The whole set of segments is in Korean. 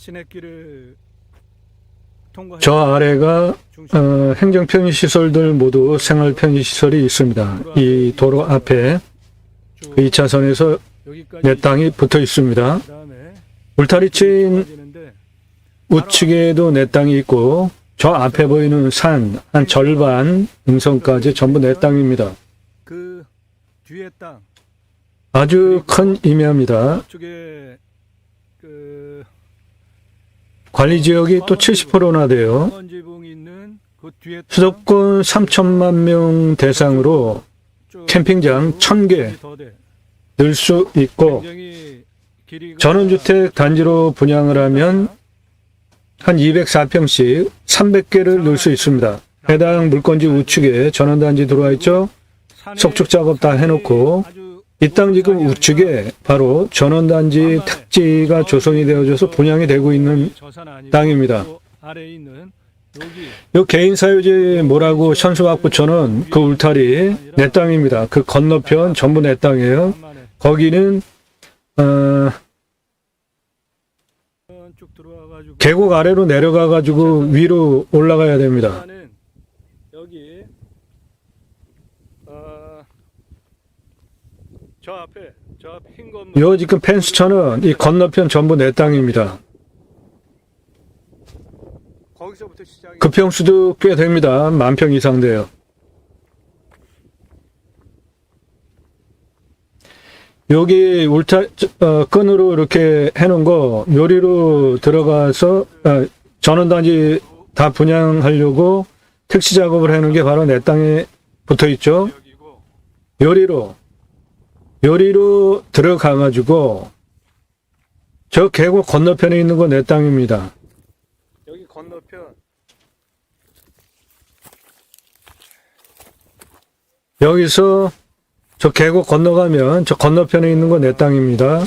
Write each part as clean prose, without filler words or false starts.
시내길을 통과해 저 아래가 행정 편의 시설들 모두 생활 편의 시설이 있습니다. 이 도로 앞에 그 2차선에서 여기까지 내 땅이 붙어 있습니다. 그다음에 울타리 친 떨어지는데 우측에도 내 땅이 있고 저 앞에 보이는 산 한 절반 능선까지 전부 내 땅입니다. 그 뒤에 땅 아주 큰 임야입니다. 쪽에 그 관리 지역이 또 70%나 돼요. 황원지붕이 있는 그 뒤에 땅, 수도권 3천만 명 대상으로 쭉 캠핑장 1000개 더 돼. 늘 수 있고 굉장히 길이가 전원주택 단지로 분양을 하면 한 204평씩 300개를 넣을 수 있습니다. 해당 물건지 우측에 전원단지 들어와 있죠. 산에 석축 작업 다 해놓고 아주 이 땅 지금 우측에 바로 전원단지 택지가 조성이 되어져서 분양이 되고 있는 저산 아니고 땅입니다. 그 아래에 있는 여기 요 개인사유지 뭐라고 현수막 붙여놓은 그 울타리 내 땅입니다. 그 건너편 전부 내 땅이에요. 간만에 거기는 쭉 들어와가지고 계곡 아래로 내려가가지고 위로 올라가야 됩니다. 나는 여기 저 앞에 흰 건물 요 지금 펜스천은 이 건너편 전부 내 땅입니다. 거기서부터 시작이 그 평수도 꽤 됩니다. 10,000평 이상 돼요. 여기 끈으로 이렇게 해놓은 거 요리로 들어가서 전원단지 다 분양하려고 택시 작업을 해놓은 게 바로 내 땅에 붙어 있죠. 여기고 요리로 들어가가지고 저 계곡 건너편에 있는 거 내 땅입니다. 여기 건너편 여기서 저 계곡 건너가면 저 건너편에 있는 거 내 땅입니다.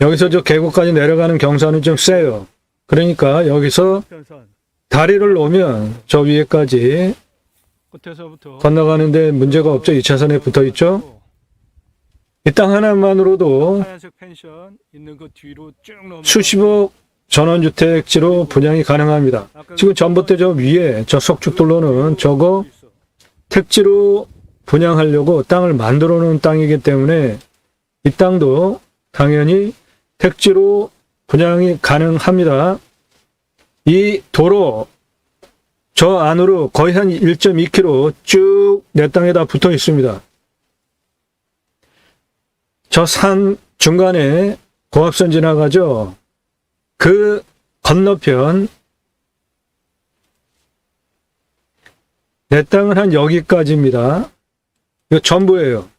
여기서 저 계곡까지 내려가는 경사는 좀 세요. 그러니까 여기서 편선 다리를 놓으면 저 위에까지 끝에서부터 건너가는데 문제가 없죠. 2차선에 붙어 있죠. 이 땅 하나만으로도 하얀색 펜션 있는 그 뒤로 쭉 넘어 수십억 전원주택지로 분양이 가능합니다. 지금 전봇대 저 위에 저 석축돌로는 저거 택지로 분양하려고 땅을 만들어 놓은 땅이기 때문에 이 땅도 당연히 택지로 분양이 가능합니다. 이 도로 저 안으로 거의 한 1.2km 쭉 내 땅에다 붙어 있습니다. 저 산 중간에 고압선 지나가죠. 그 건너편 내 땅은 한 여기까지입니다. 이거 전부예요.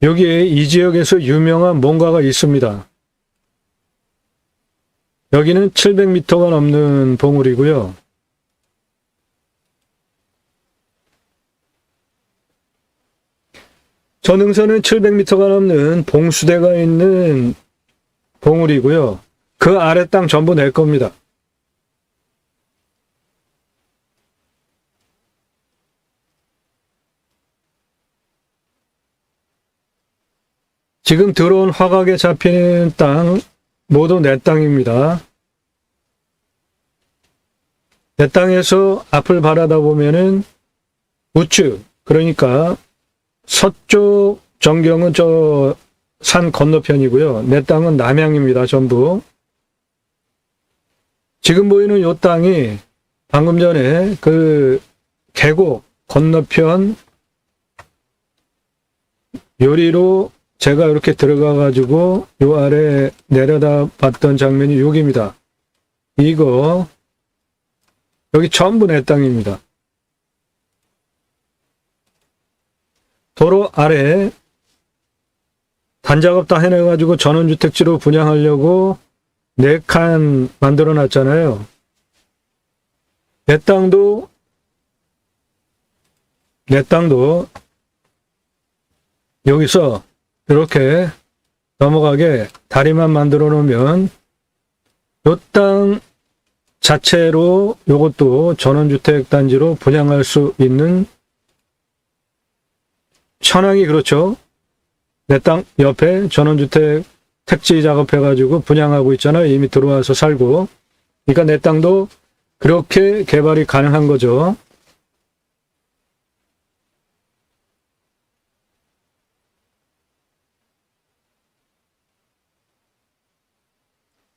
여기에 이 지역에서 유명한 뭔가가 있습니다. 여기는 700m가 넘는 봉우리고요. 저 능선은 700m가 넘는 봉수대가 있는 봉우리고요. 그 아래 땅 전부 내 겁니다. 지금 들어온 화각에 잡히는 땅 모두 내 땅입니다. 내 땅에서 앞을 바라다 보면은 우측, 그러니까 서쪽 전경은 저 산 건너편이고요. 내 땅은 남향입니다. 전부. 지금 보이는 요 땅이 방금 전에 그 계곡 건너편 요리로 제가 이렇게 들어가 가지고 요 아래 내려다 봤던 장면이 여기입니다. 이거 여기 전부 내 땅입니다. 도로 아래 단작업 다 해내가지고 전원주택지로 분양하려고 4칸 만들어 놨잖아요. 내 땅도 여기서 이렇게 넘어가게 다리만 만들어 놓으면 요 땅 자체로 요것도 전원주택 단지로 분양할 수 있는 현황이 그렇죠. 내 땅 옆에 전원주택 택지 작업해가지고 분양하고 있잖아요. 이미 들어와서 살고. 그러니까 내 땅도 그렇게 개발이 가능한 거죠.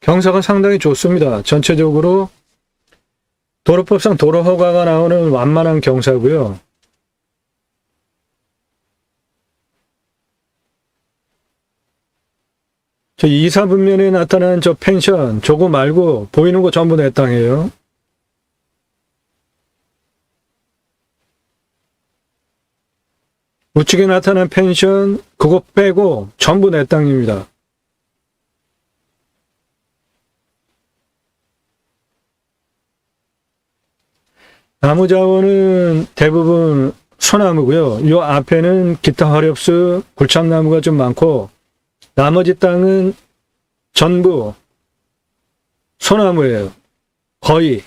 경사가 상당히 좋습니다. 전체적으로 도로법상 도로허가가 나오는 완만한 경사고요. 저 2, 4분면에 나타난 저 펜션, 저거 말고 보이는 거 전부 내 땅이에요. 우측에 나타난 펜션, 그거 빼고 전부 내 땅입니다. 나무 자원은 대부분 소나무고요. 요 앞에는 기타 화렵수, 굴참나무가 좀 많고 나머지 땅은 전부 소나무예요. 거의.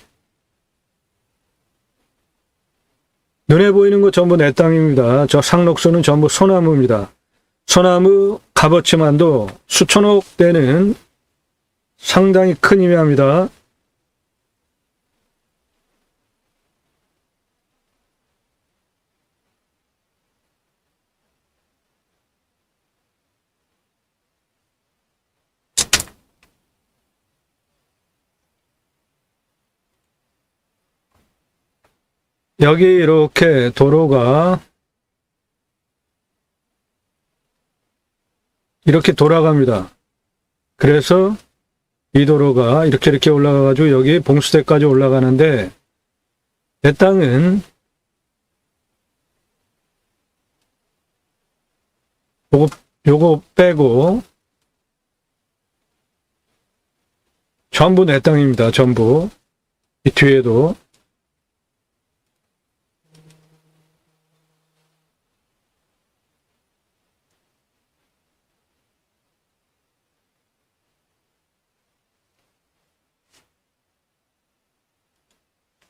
눈에 보이는 거 전부 내 땅입니다. 저 상록수는 전부 소나무입니다. 소나무 값어치만도 수천억 되는 상당히 큰 의미합니다. 여기 이렇게 도로가 이렇게 돌아갑니다. 그래서 이 도로가 이렇게 올라가가지고 여기 봉수대까지 올라가는데 내 땅은 요거 빼고 전부 내 땅입니다. 전부. 이 뒤에도.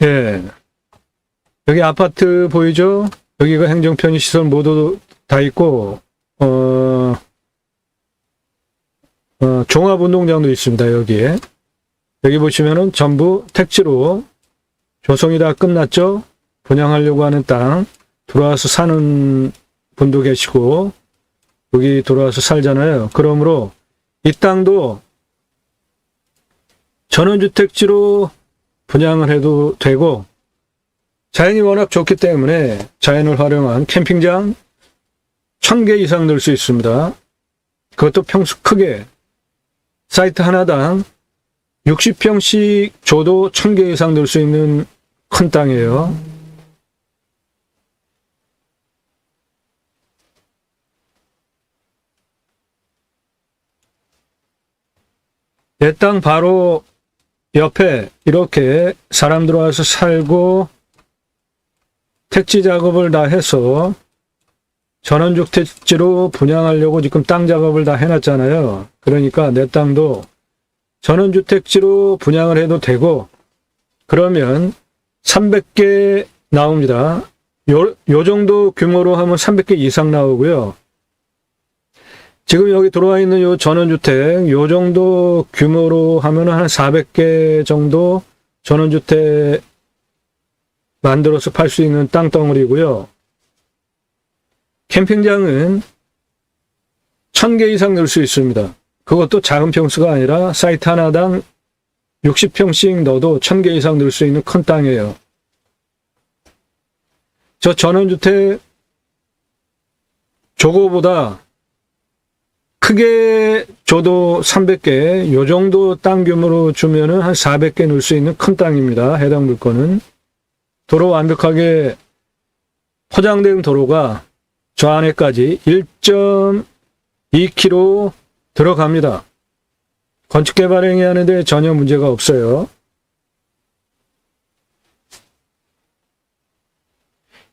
예. 여기 아파트 보이죠? 여기가 행정편의시설 모두 다 있고, 종합운동장도 있습니다, 여기에. 여기 보시면은 전부 택지로 조성이 다 끝났죠? 분양하려고 하는 땅, 들어와서 사는 분도 계시고, 여기 들어와서 살잖아요. 그러므로 이 땅도 전원주택지로 분양을 해도 되고, 자연이 워낙 좋기 때문에 자연을 활용한 캠핑장 1000개 이상 넣을 수 있습니다. 그것도 평수 크게 사이트 하나당 60평씩 줘도 1000개 이상 넣을 수 있는 큰 땅이에요. 내 땅 바로 옆에 이렇게 사람 들어와서 살고 택지 작업을 다 해서 전원주택지로 분양하려고 지금 땅 작업을 다 해놨잖아요. 그러니까 내 땅도 전원주택지로 분양을 해도 되고, 그러면 300개 나옵니다. 요 정도 규모로 하면 300개 이상 나오고요. 지금 여기 들어와 있는 요 전원주택, 요 정도 규모로 하면 한 400개 정도 전원주택 만들어서 팔 수 있는 땅덩어리고요. 캠핑장은 1000개 이상 넣을 수 있습니다. 그것도 작은 평수가 아니라 사이트 하나당 60평씩 넣어도 1000개 이상 넣을 수 있는 큰 땅이에요. 저 전원주택 저거보다 크게 줘도 300개, 요 정도 땅 규모로 주면은 한 400개 넣을 수 있는 큰 땅입니다. 해당 물건은. 도로 완벽하게 포장된 도로가 저 안에까지 1.2km 들어갑니다. 건축개발 행위하는데 전혀 문제가 없어요.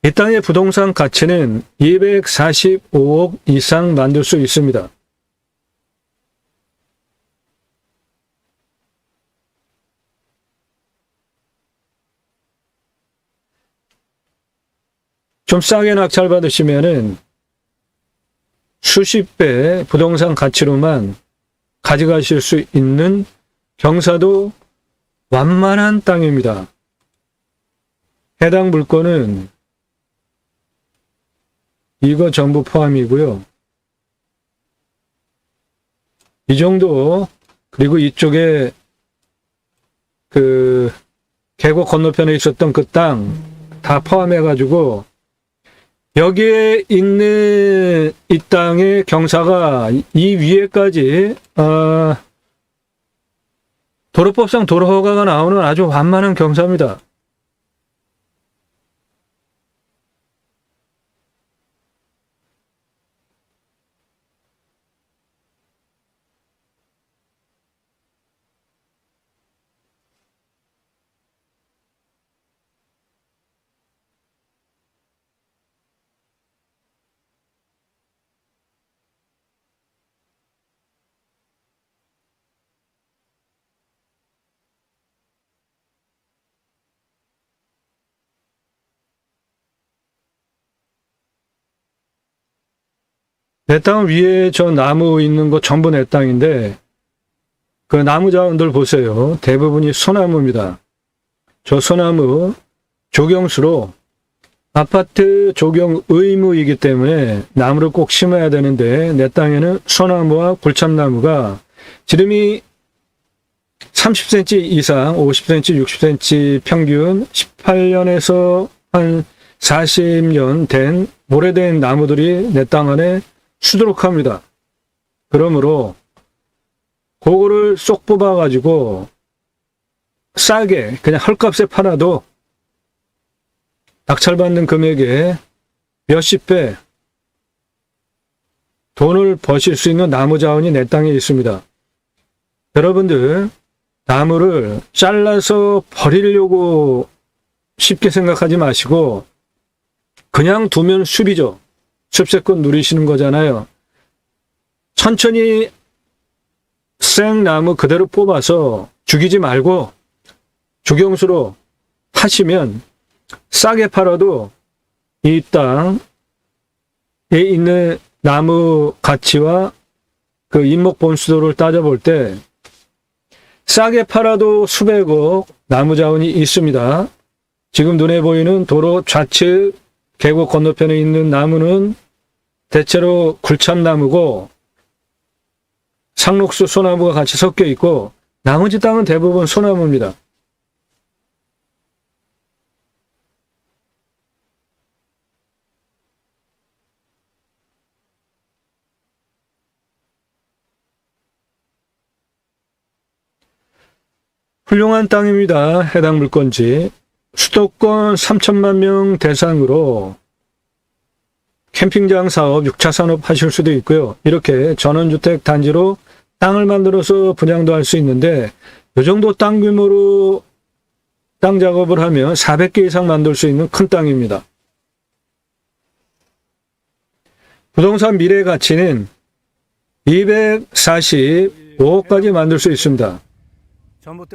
이 땅의 부동산 가치는 245억 이상 만들 수 있습니다. 좀 싸게 낙찰받으시면은 수십 배 부동산 가치로만 가져가실 수 있는 경사도 완만한 땅입니다. 해당 물건은 이거 전부 포함이고요. 이 정도, 그리고 이쪽에 그 계곡 건너편에 있었던 그 땅 다 포함해가지고 여기에 있는 이 땅의 경사가 이 위에까지 도로법상 도로허가가 나오는 아주 완만한 경사입니다. 내 땅 위에 저 나무 있는 거 전부 내 땅인데 그 나무 자원들 보세요. 대부분이 소나무입니다. 저 소나무 조경수로 아파트 조경 의무이기 때문에 나무를 꼭 심어야 되는데 내 땅에는 소나무와 굴참나무가 지름이 30cm 이상, 50cm, 60cm 평균 18년에서 한 40년 된 오래된 나무들이 내 땅 안에 수두룩합니다. 그러므로 그거를 쏙 뽑아가지고 싸게 그냥 헐값에 팔아도 낙찰받는 금액에 몇십 배 돈을 버실 수 있는 나무 자원이 내 땅에 있습니다. 여러분들 나무를 잘라서 버리려고 쉽게 생각하지 마시고 그냥 두면 숲이죠. 숲새꽃 누리시는 거잖아요. 천천히 생나무 그대로 뽑아서 죽이지 말고 주경수로 하시면 싸게 팔아도 이 땅에 있는 나무 가치와 그 인목 본수도를 따져볼 때 싸게 팔아도 수백억 나무 자원이 있습니다. 지금 눈에 보이는 도로 좌측 계곡 건너편에 있는 나무는 대체로 굴참나무고 상록수 소나무가 같이 섞여 있고 나머지 땅은 대부분 소나무입니다. 훌륭한 땅입니다. 해당 물건지. 수도권 3천만 명 대상으로 캠핑장 사업, 6차 산업 하실 수도 있고요. 이렇게 전원주택 단지로 땅을 만들어서 분양도 할 수 있는데 이 정도 땅 규모로 땅 작업을 하면 400개 이상 만들 수 있는 큰 땅입니다. 부동산 미래 가치는 245억까지 만들 수 있습니다.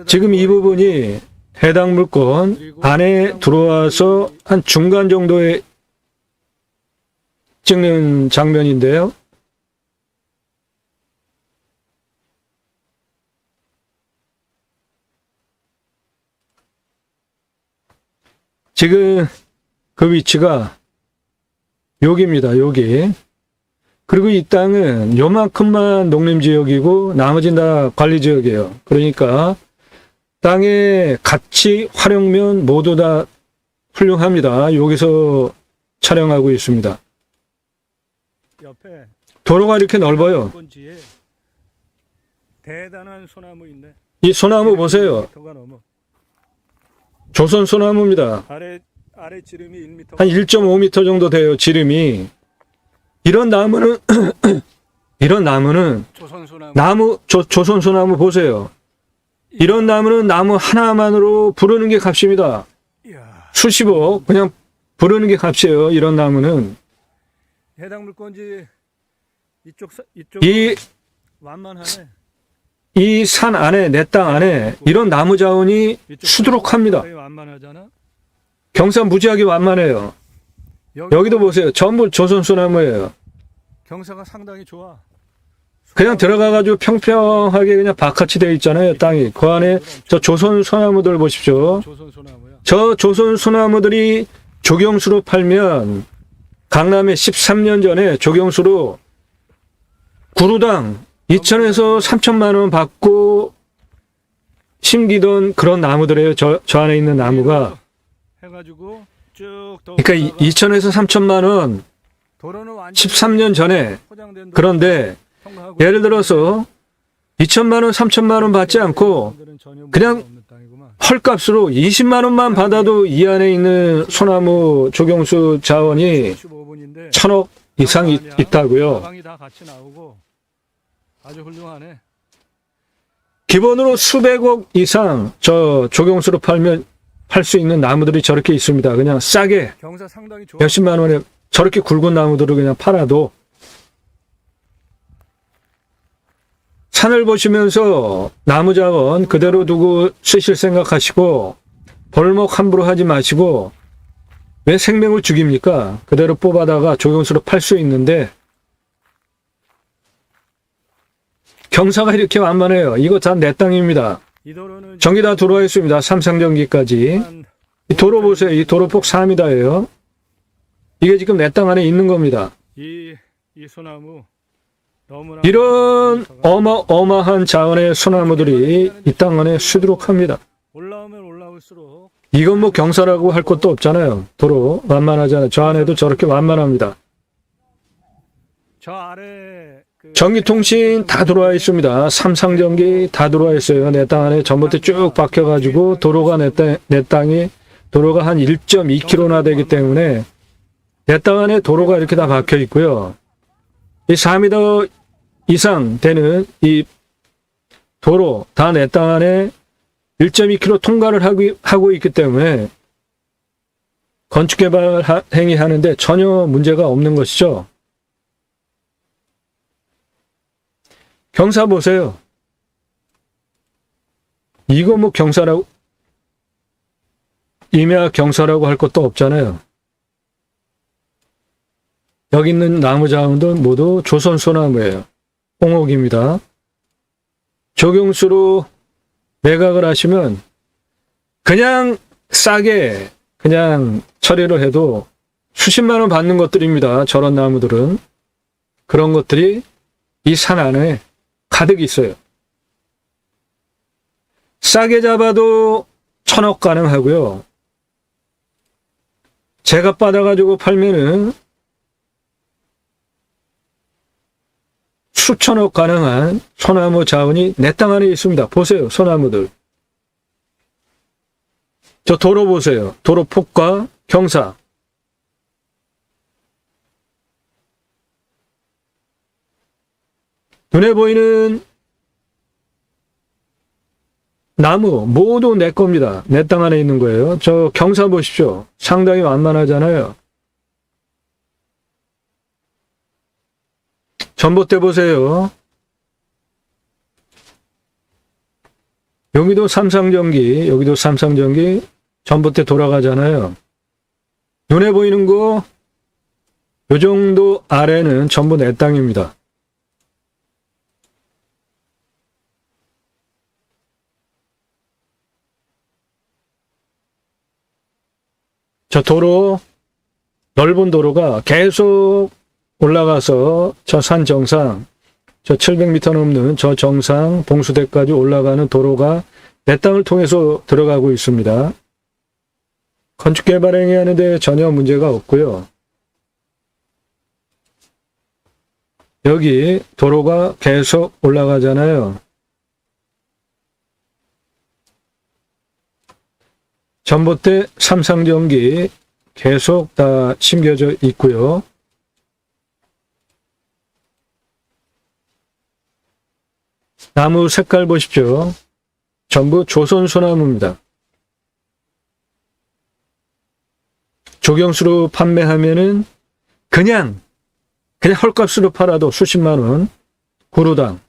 지금 이 부분이 해당 물건 안에 들어와서 한 중간 정도에 찍는 장면인데요. 지금 그 위치가 여기입니다. 여기. 그리고 이 땅은 요만큼만 농림지역이고 나머지는 다 관리지역이에요. 그러니까 땅의 가치, 활용면 모두 다 훌륭합니다. 여기서 촬영하고 있습니다. 옆에 도로가 이렇게 넓어요. 번지에 대단한 소나무 있네. 이 소나무 보세요. 조선 소나무입니다. 아래 지름이 1m. 한 1.5m 정도 돼요. 지름이. 이런 나무는 이런 나무는 조선 소나무. 조선 소나무 보세요. 이런 나무는 나무 하나만으로 부르는 게 값입니다. 이야. 수십억 그냥 부르는 게 값이에요. 이런 나무는. 해당 물건지 이쪽 완만하네. 이 산 안에 내 땅 안에 이런 나무 자원이 수두룩합니다. 완만하잖아. 경사 무지하게 완만해요. 여기도 보세요. 전부 조선소나무예요. 경사가 상당히 좋아. 그냥 들어가가지고 평평하게 그냥 바깥이 되어 있잖아요. 땅이. 그 안에 저 조선소나무들 보십시오. 조선 소나무야. 저 조선소나무들이 조경수로 팔면 강남에 13년 전에 조경수로 구루당 2천에서 3천만 원 받고 심기던 그런 나무들이에요. 저 안에 있는 나무가. 해가지고 쭉 더. 그러니까 2천에서 3천만 원 도로는 완전 13년 전에. 포장된 도로 그런데 통과하고 예를 들어서 2천만 원, 3천만 원 받지 않고 사람들은 전혀 그냥 문제가 없는 땅이구만. 헐값으로 20만 원만 받아도 이 안에 있는 소나무 조경수 자원이 15분인데 1,000억 이상 있다고요. 가방이 다 같이 나오고 아주 훌륭하네. 기본으로 수백억 이상 저 조경수로 팔면 팔 수 있는 나무들이 저렇게 있습니다. 그냥 싸게 경사 상당히 좋아. 몇십만 원에 저렇게 굵은 나무들을 그냥 팔아도 산을 보시면서 나무 자원 그대로 두고 쓰실 생각하시고 벌목 함부로 하지 마시고 왜 생명을 죽입니까? 그대로 뽑아다가 조경수로 팔 수 있는데 경사가 이렇게 완만해요. 이거 다 내 땅입니다. 이 도로는 전기 다 들어와 있습니다. 삼상전기까지. 한 이 도로 보세요. 이 도로폭 4m예요. 이게 지금 내 땅 안에 있는 겁니다. 이 소나무 너무나 이런 어마어마한 자원의 소나무들이 이 땅 안에 수두룩합니다. 올라오면 올라올수록 이건 뭐 경사라고 할 것도 없잖아요. 도로 완만하잖아요. 저 안에도 저렇게 완만합니다. 저 아래 전기통신 다 들어와 있습니다. 삼상전기 다 들어와 있어요. 내 땅 안에 전봇대 쭉 박혀가지고 도로가 내 땅이 도로가 한 1.2km나 되기 때문에 내 땅 안에 도로가 이렇게 다 박혀 있고요. 이 4m 이상 되는 이 도로 다 내 땅 안에 1.2km 통과를 하고 있기 때문에 건축개발 행위하는데 전혀 문제가 없는 것이죠. 경사 보세요. 이거 뭐 경사라고 임야 경사라고 할 것도 없잖아요. 여기 있는 나무 자원도 모두 조선소나무예요. 홍옥입니다. 조경수로 매각을 하시면 그냥 싸게 그냥 처리를 해도 수십만 원 받는 것들입니다. 저런 나무들은. 그런 것들이 이 산 안에 가득 있어요. 싸게 잡아도 1,000억 가능하고요. 제가 받아가지고 팔면은 수천억 가능한 소나무 자원이 내 땅 안에 있습니다. 보세요. 소나무들. 저 도로 보세요. 도로 폭과 경사. 눈에 보이는 나무 모두 내 겁니다. 내 땅 안에 있는 거예요. 저 경사 보십시오. 상당히 완만하잖아요. 전봇대 보세요. 여기도 삼상전기, 여기도 삼상전기, 전봇대 돌아가잖아요. 눈에 보이는 거, 요 정도 아래는 전부 내 땅입니다. 저 도로, 넓은 도로가 계속 올라가서 저 산 정상, 저 700m 넘는 저 정상 봉수대까지 올라가는 도로가 내 땅을 통해서 들어가고 있습니다. 건축개발 행위하는데 전혀 문제가 없고요. 여기 도로가 계속 올라가잖아요. 전봇대 삼상전기 계속 다 심겨져 있고요. 나무 색깔 보십시오. 전부 조선소나무입니다. 조경수로 판매하면은 그냥 헐값으로 팔아도 수십만 원, 구루당.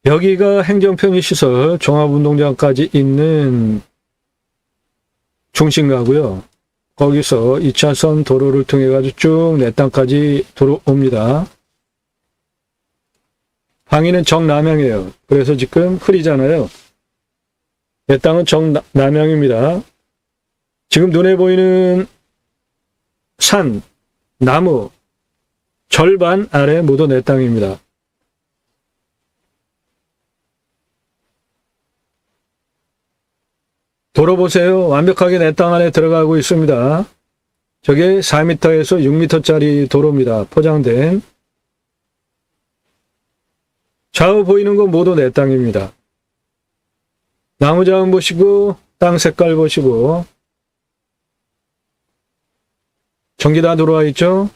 여기가 행정편의시설 종합운동장까지 있는 중심가고요. 거기서 2차선 도로를 통해 가지고 쭉 내 땅까지 들어옵니다. 방위는 정남향이에요. 그래서 지금 흐리잖아요. 내 땅은 정남향입니다. 지금 눈에 보이는 산, 나무 절반 아래 모두 내 땅입니다. 도로 보세요. 완벽하게 내 땅 안에 들어가고 있습니다. 저게 4m에서 6m짜리 도로입니다. 포장된. 좌우 보이는 건 모두 내 땅입니다. 나무 자원 보시고 땅 색깔 보시고 전기 다 들어와 있죠?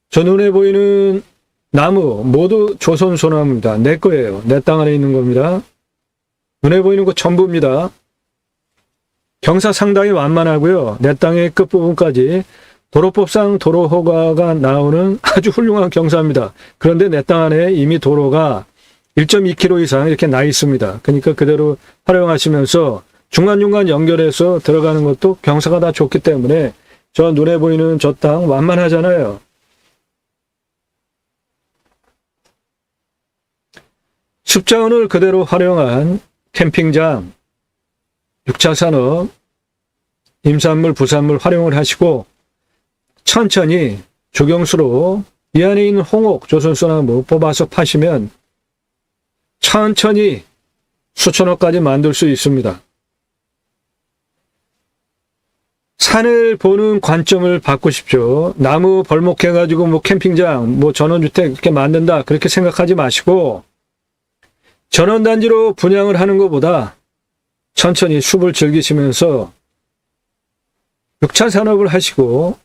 저 눈에 보이는 나무 모두 조선 소나무입니다. 내 거예요. 내 땅 안에 있는 겁니다. 눈에 보이는 거 전부입니다. 경사 상당히 완만하고요. 내 땅의 끝부분까지 도로법상 도로 허가가 나오는 아주 훌륭한 경사입니다. 그런데 내 땅 안에 이미 도로가 1.2km 이상 이렇게 나 있습니다. 그러니까 그대로 활용하시면서 중간중간 연결해서 들어가는 것도 경사가 다 좋기 때문에 저 눈에 보이는 저 땅 완만하잖아요. 습자원을 그대로 활용한 캠핑장, 6차 산업, 임산물, 부산물 활용을 하시고 천천히 조경수로 이 안에 있는 홍옥, 조선소나무 뽑아서 파시면 천천히 수천억까지 만들 수 있습니다. 산을 보는 관점을 바꾸십시오. 나무 벌목해가지고 뭐 캠핑장, 뭐 전원주택 이렇게 만든다 그렇게 생각하지 마시고 전원단지로 분양을 하는 것보다 천천히 숲을 즐기시면서 6차 산업을 하시고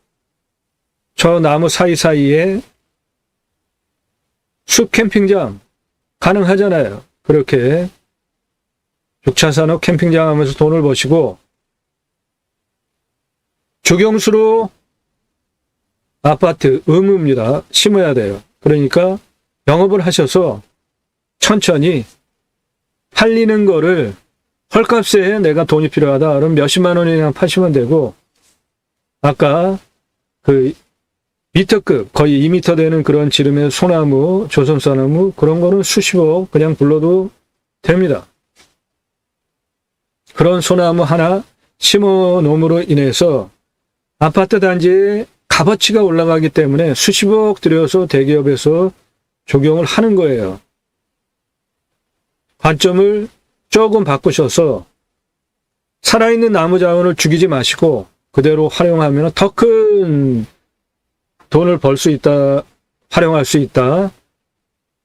저 나무 사이사이에 숲 캠핑장 가능하잖아요. 그렇게 6차 산업 캠핑장 하면서 돈을 버시고 주경수로 아파트 의무입니다. 심어야 돼요. 그러니까 영업을 하셔서 천천히 팔리는 거를 헐값에 내가 돈이 필요하다. 그럼 몇십만 원이나 파시면 되고 아까 그 미터급 거의 2미터 되는 그런 지름의 소나무, 조선소나무 그런 거는 수십억 그냥 불러도 됩니다. 그런 소나무 하나 심어 놓음으로 인해서 아파트 단지의 값어치가 올라가기 때문에 수십억 들여서 대기업에서 적용을 하는 거예요. 관점을 조금 바꾸셔서 살아있는 나무 자원을 죽이지 마시고 그대로 활용하면 더 큰 돈을 벌 수 있다, 활용할 수 있다.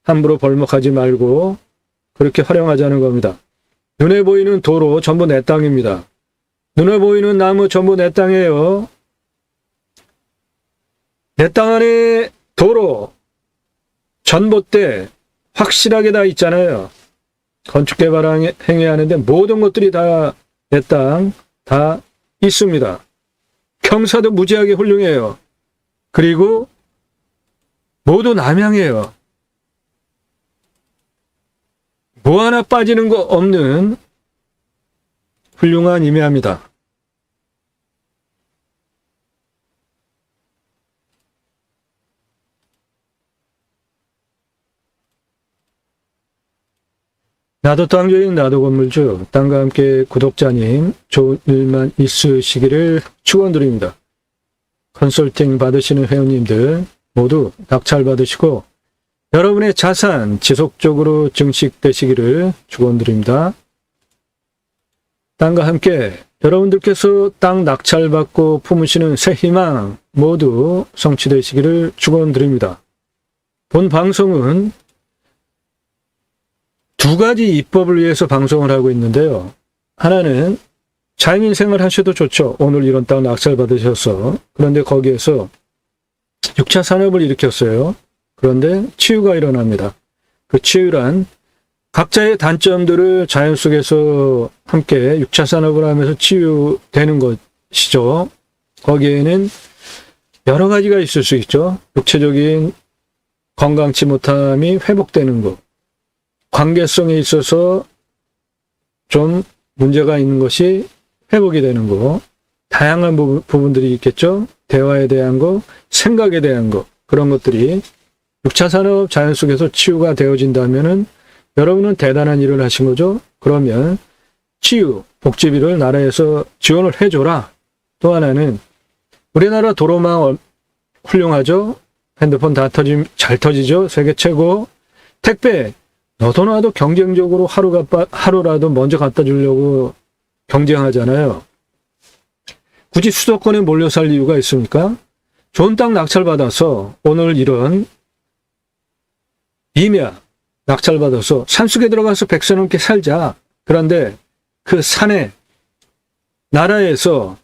함부로 벌목하지 말고 그렇게 활용하자는 겁니다. 눈에 보이는 도로 전부 내 땅입니다. 눈에 보이는 나무 전부 내 땅이에요. 내 땅 안에 도로, 전봇대 확실하게 다 있잖아요. 건축개발 행위하는데 모든 것들이 다 내 땅 다 있습니다. 경사도 무지하게 훌륭해요. 그리고 모두 남향이에요. 뭐 하나 빠지는 거 없는 훌륭한 임야입니다. 나도 땅주인 나도 건물주 땅과 함께 구독자님 좋은 일만 있으시기를 축원드립니다. 컨설팅 받으시는 회원님들 모두 낙찰 받으시고 여러분의 자산 지속적으로 증식되시기를 축원드립니다. 땅과 함께 여러분들께서 땅 낙찰받고 품으시는 새 희망 모두 성취되시기를 축원드립니다. 본 방송은 두 가지 입법을 위해서 방송을 하고 있는데요. 하나는 자연인 생활 하셔도 좋죠. 오늘 이런 땅 낙찰 받으셔서. 그런데 거기에서 6차 산업을 일으켰어요. 그런데 치유가 일어납니다. 그 치유란 각자의 단점들을 자연 속에서 함께 6차 산업을 하면서 치유되는 것이죠. 거기에는 여러 가지가 있을 수 있죠. 육체적인 건강치 못함이 회복되는 것. 관계성에 있어서 좀 문제가 있는 것이 회복이 되는 거, 다양한 부분들이 있겠죠. 대화에 대한 거, 생각에 대한 거, 그런 것들이 6차 산업 자연 속에서 치유가 되어진다면은 여러분은 대단한 일을 하신 거죠. 그러면 치유, 복지비를 나라에서 지원을 해줘라. 또 하나는 우리나라 도로망 훌륭하죠. 핸드폰 잘 터지죠. 세계 최고. 택배, 너도 나도 경쟁적으로 하루라도 먼저 갖다 주려고 경쟁하잖아요. 굳이 수도권에 몰려 살 이유가 있습니까? 좋은 땅 낙찰받아서 오늘 이런 임야 낙찰받아서 산속에 들어가서 100세 넘게 살자. 그런데 그 산에 나라에서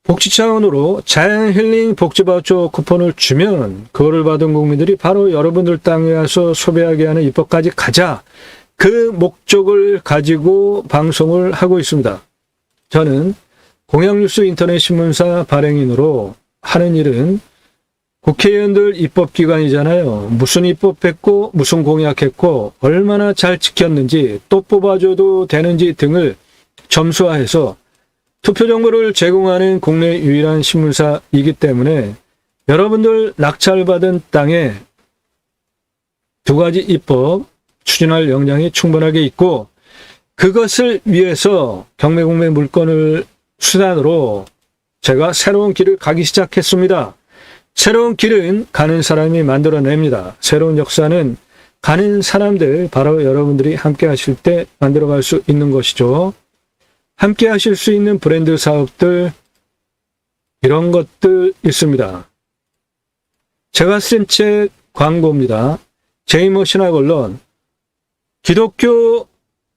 복지 차원으로 자연힐링 복지바우처 쿠폰을 주면 그거를 받은 국민들이 바로 여러분들 땅에 와서 소비하게 하는 입법까지 가자. 그 목적을 가지고 방송을 하고 있습니다. 저는 공영뉴스 인터넷 신문사 발행인으로 하는 일은 국회의원들 입법기관이잖아요. 무슨 입법했고 무슨 공약했고 얼마나 잘 지켰는지 또 뽑아줘도 되는지 등을 점수화해서 투표 정보를 제공하는 국내 유일한 신문사이기 때문에 여러분들 낙찰받은 땅에 2가지 입법 추진할 역량이 충분하게 있고 그것을 위해서 경매공매 물건을 수단으로 제가 새로운 길을 가기 시작했습니다. 새로운 길은 가는 사람이 만들어냅니다. 새로운 역사는 가는 사람들, 바로 여러분들이 함께 하실 때 만들어갈 수 있는 것이죠. 함께 하실 수 있는 브랜드 사업들, 이런 것들 있습니다. 제가 쓴 책 광고입니다. 제이모 신학언론, 기독교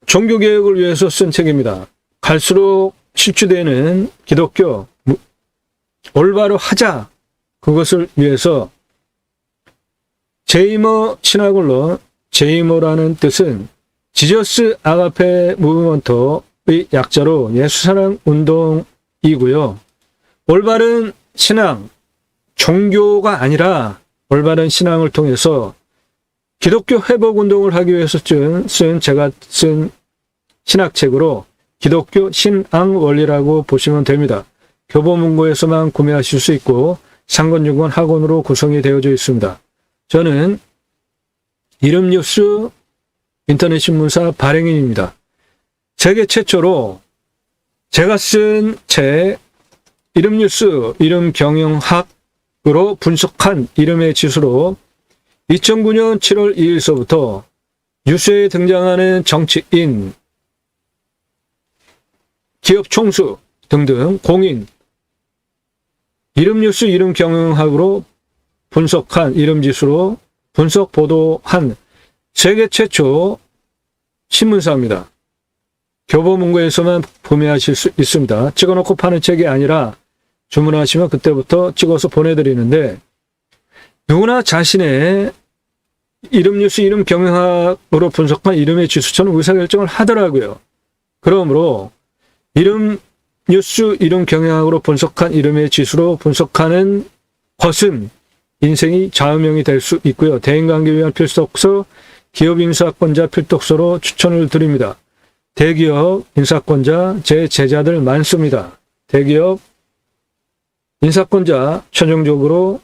종교개혁을 위해서 쓴 책입니다. 갈수록 실추되는 기독교, 올바로 하자. 그것을 위해서 제이모 신학언론, 제이모라는 뜻은 지저스 아가페 무브먼트의 약자로 예수사랑 운동이고요. 올바른 신앙, 종교가 아니라 올바른 신앙을 통해서 기독교 회복 운동을 하기 위해서 제가 쓴 신학책으로 기독교 신앙 원리라고 보시면 됩니다. 교보문고에서만 구매하실 수 있고 상권중권 학원으로 구성이 되어져 있습니다. 저는 이름뉴스 인터넷 신문사 발행인입니다. 세계 최초로 제가 쓴 책 이름뉴스 이름 경영학으로 분석한 이름의 지수로 2009년 7월 2일서부터 뉴스에 등장하는 정치인, 기업 총수 등등 공인 이름뉴스 이름 경영학으로 분석한 이름지수로 분석 보도한 세계 최초 신문사입니다. 교보문고에서만 구매하실 수 있습니다. 찍어놓고 파는 책이 아니라 주문하시면 그때부터 찍어서 보내드리는데 누구나 자신의 이름뉴스 이름 경영학으로 분석한 이름의 지수처럼 의사결정을 하더라고요. 그러므로 이름뉴스 이름 경영학으로 분석한 이름의 지수로 분석하는 것은 인생이 좌우명이 될 수 있고요. 대인관계 위한 필독서, 기업 인사권자 필독서로 추천을 드립니다. 대기업 인사권자 제 제자들 많습니다. 대기업 인사권자 최종적으로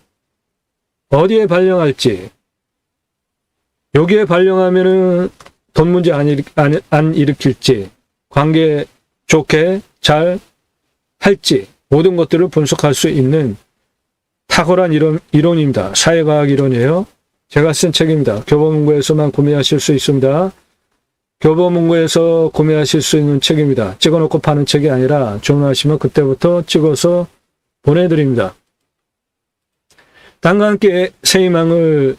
어디에 발령할지, 여기에 발령하면은 돈 문제 안 일으킬지, 관계 좋게 잘 할지, 모든 것들을 분석할 수 있는 탁월한 이론입니다. 사회과학 이론이에요. 제가 쓴 책입니다. 교보문고에서만 구매하실 수 있습니다. 교보문고에서 구매하실 수 있는 책입니다. 찍어놓고 파는 책이 아니라 주문하시면 그때부터 찍어서 보내드립니다. 땅과 함께 새희망을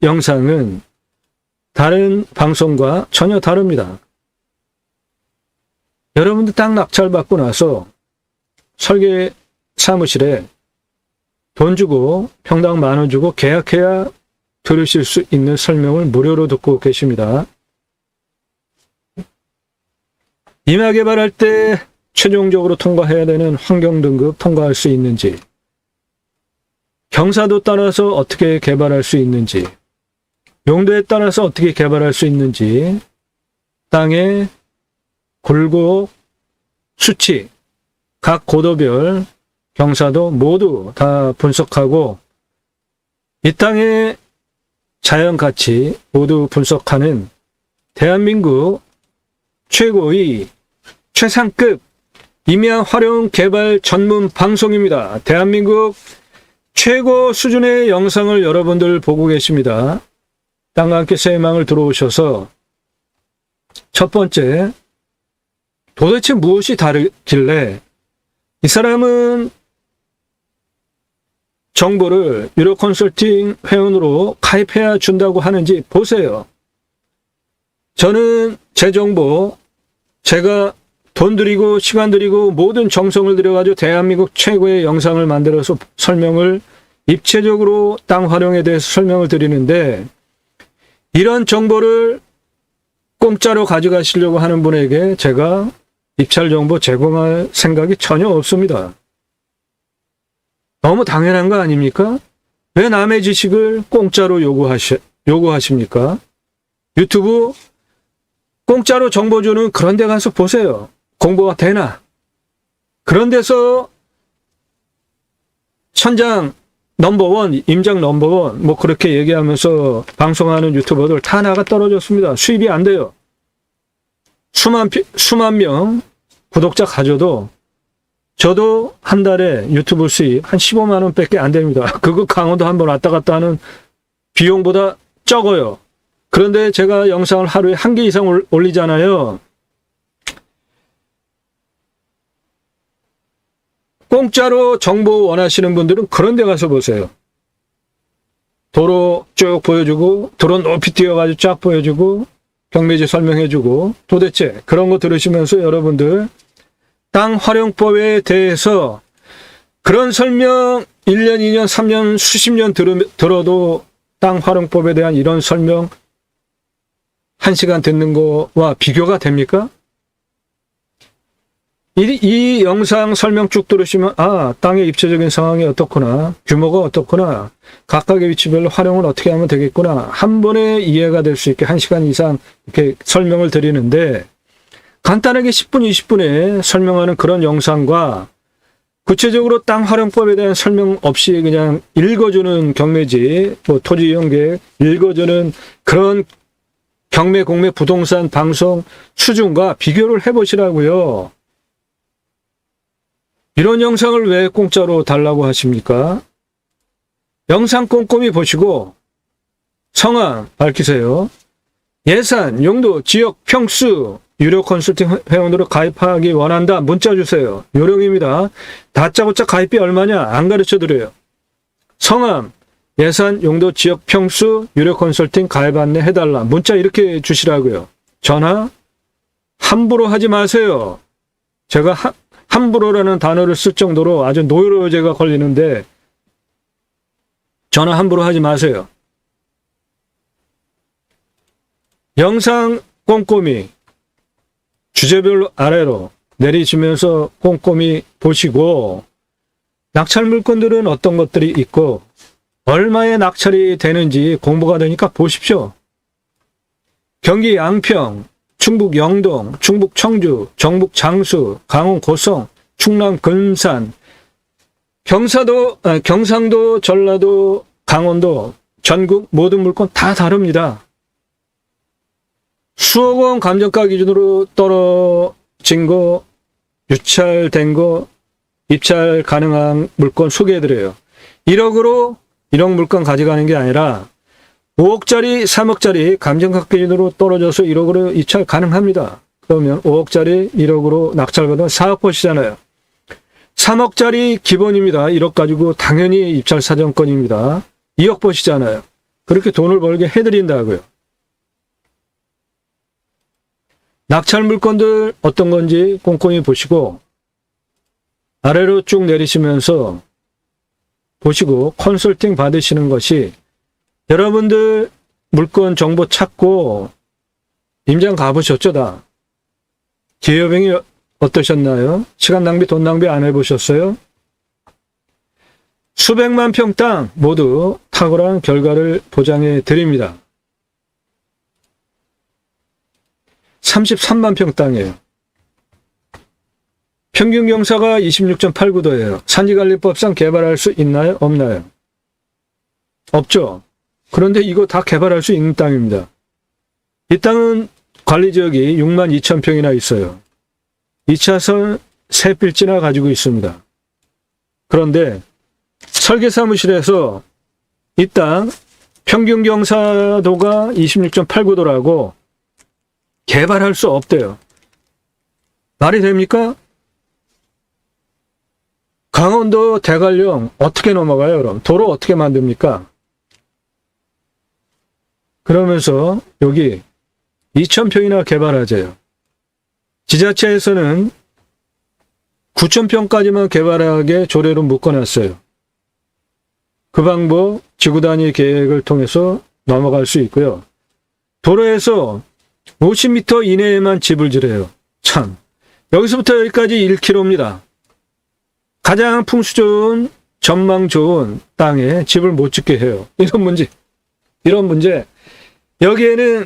영상은 다른 방송과 전혀 다릅니다. 여러분들 땅 낙찰받고 나서 설계 사무실에 돈 주고 평당 10,000원 주고 계약해야 들으실 수 있는 설명을 무료로 듣고 계십니다. 임야 개발할 때 최종적으로 통과해야 되는 환경등급 통과할 수 있는지, 경사도 따라서 어떻게 개발할 수 있는지, 용도에 따라서 어떻게 개발할 수 있는지, 땅의 굴곡 수치, 각 고도별 경사도 모두 다 분석하고 이 땅의 자연 가치 모두 분석하는 대한민국 최고의 최상급 임야 활용 개발 전문 방송입니다. 대한민국 최고 수준의 영상을 여러분들 보고 계십니다. 땅과 함께 새해망을 들어오셔서 첫 번째, 도대체 무엇이 다르길래 이 사람은 정보를 유료 컨설팅 회원으로 가입해야 준다고 하는지 보세요. 저는 제 정보, 제가 돈 들이고 시간 들이고 모든 정성을 들여가지고 대한민국 최고의 영상을 만들어서 설명을 입체적으로 땅 활용에 대해서 설명을 드리는데 이런 정보를 공짜로 가져가시려고 하는 분에게 제가 입찰 정보 제공할 생각이 전혀 없습니다. 너무 당연한 거 아닙니까? 왜 남의 지식을 공짜로 요구하십니까? 유튜브 공짜로 정보 주는 그런 데 가서 보세요. 공부가 되나? 그런 데서 천장 넘버원, 임장 넘버원 뭐 그렇게 얘기하면서 방송하는 유튜버들 다 나가 떨어졌습니다. 수입이 안 돼요. 수만 명 구독자 가져도 저도 한 달에 유튜브 수입 한 15만 원밖에 안 됩니다. 그거 강원도 한번 왔다 갔다 하는 비용보다 적어요. 그런데 제가 영상을 하루에 1개 이상 올리잖아요. 공짜로 정보 원하시는 분들은 그런 데 가서 보세요. 도로 쭉 보여주고 도로 높이 뛰어가지고 쫙 보여주고 경매지 설명해주고 도대체 그런 거 들으시면서 여러분들 땅 활용법에 대해서 그런 설명 1년, 2년, 3년, 수십 년 들어도 땅 활용법에 대한 이런 설명 1시간 듣는 거와 비교가 됩니까? 이 영상 설명 쭉 들으시면 땅의 입체적인 상황이 어떻구나, 규모가 어떻구나, 각각의 위치별로 활용을 어떻게 하면 되겠구나 한 번에 이해가 될 수 있게 1시간 이상 이렇게 설명을 드리는데 간단하게 10분, 20분에 설명하는 그런 영상과 구체적으로 땅 활용법에 대한 설명 없이 그냥 읽어주는 경매지, 뭐 토지 이용계획 읽어주는 그런 경매, 공매, 부동산 방송 수준과 비교를 해보시라고요. 이런 영상을 왜 공짜로 달라고 하십니까? 영상 꼼꼼히 보시고 성함 밝히세요. 예산, 용도, 지역, 평수, 유료 컨설팅 회원으로 가입하기 원한다. 문자 주세요. 요령입니다. 다짜고짜 가입비 얼마냐? 안 가르쳐드려요. 성함, 예산, 용도, 지역, 평수, 유료 컨설팅 가입 안내 해달라. 문자 이렇게 주시라고요. 전화 함부로 하지 마세요. 제가 함부로라는 단어를 쓸 정도로 아주 노이로제가 걸리는데 전화 함부로 하지 마세요. 영상 꼼꼼히 주제별로 아래로 내리시면서 꼼꼼히 보시고 낙찰 물건들은 어떤 것들이 있고 얼마에 낙찰이 되는지 공부가 되니까 보십시오. 경기 양평, 충북 영동, 충북 청주, 전북 장수, 강원 고성, 충남 금산, 경상도, 전라도, 강원도, 전국 모든 물건 다 다릅니다. 수억 원 감정가 기준으로 떨어진 거, 유찰된 거, 입찰 가능한 물건 소개해드려요. 1억으로 1억 물건 가져가는 게 아니라 5억짜리, 3억짜리 감정가 기준으로 떨어져서 1억으로 입찰 가능합니다. 그러면 5억짜리 1억으로 낙찰받으면 4억 보시잖아요. 3억짜리 기본입니다. 1억 가지고 당연히 입찰 사정권입니다. 2억 보시잖아요. 그렇게 돈을 벌게 해드린다고요. 낙찰 물건들 어떤 건지 꼼꼼히 보시고 아래로 쭉 내리시면서 보시고 컨설팅 받으시는 것이 여러분들 물건 정보 찾고 임장 가보셨죠 다? 기회비용이 어떠셨나요? 시간 낭비, 돈 낭비 안 해보셨어요? 수백만 평 땅 모두 탁월한 결과를 보장해 드립니다. 33만 평 땅이에요. 평균 경사가 26.89도예요. 산지관리법상 개발할 수 있나요? 없나요? 없죠. 그런데 이거 다 개발할 수 있는 땅입니다. 이 땅은 관리지역이 6만 2천 평이나 있어요. 2차선 3필지나 가지고 있습니다. 그런데 설계사무실에서 이 땅 평균 경사도가 26.89도라고 개발할 수 없대요. 말이 됩니까? 강원도 대관령 어떻게 넘어가요, 그럼? 도로 어떻게 만듭니까? 그러면서 여기 2,000평이나 개발하재요. 지자체에서는 9,000평까지만 개발하게 조례로 묶어놨어요. 그 방법 지구 단위 계획을 통해서 넘어갈 수 있고요. 도로에서 50m 이내에만 집을 지어요. 참, 여기서부터 여기까지 1km입니다. 가장 풍수 좋은, 전망 좋은 땅에 집을 못 짓게 해요. 이런 문제. 여기에는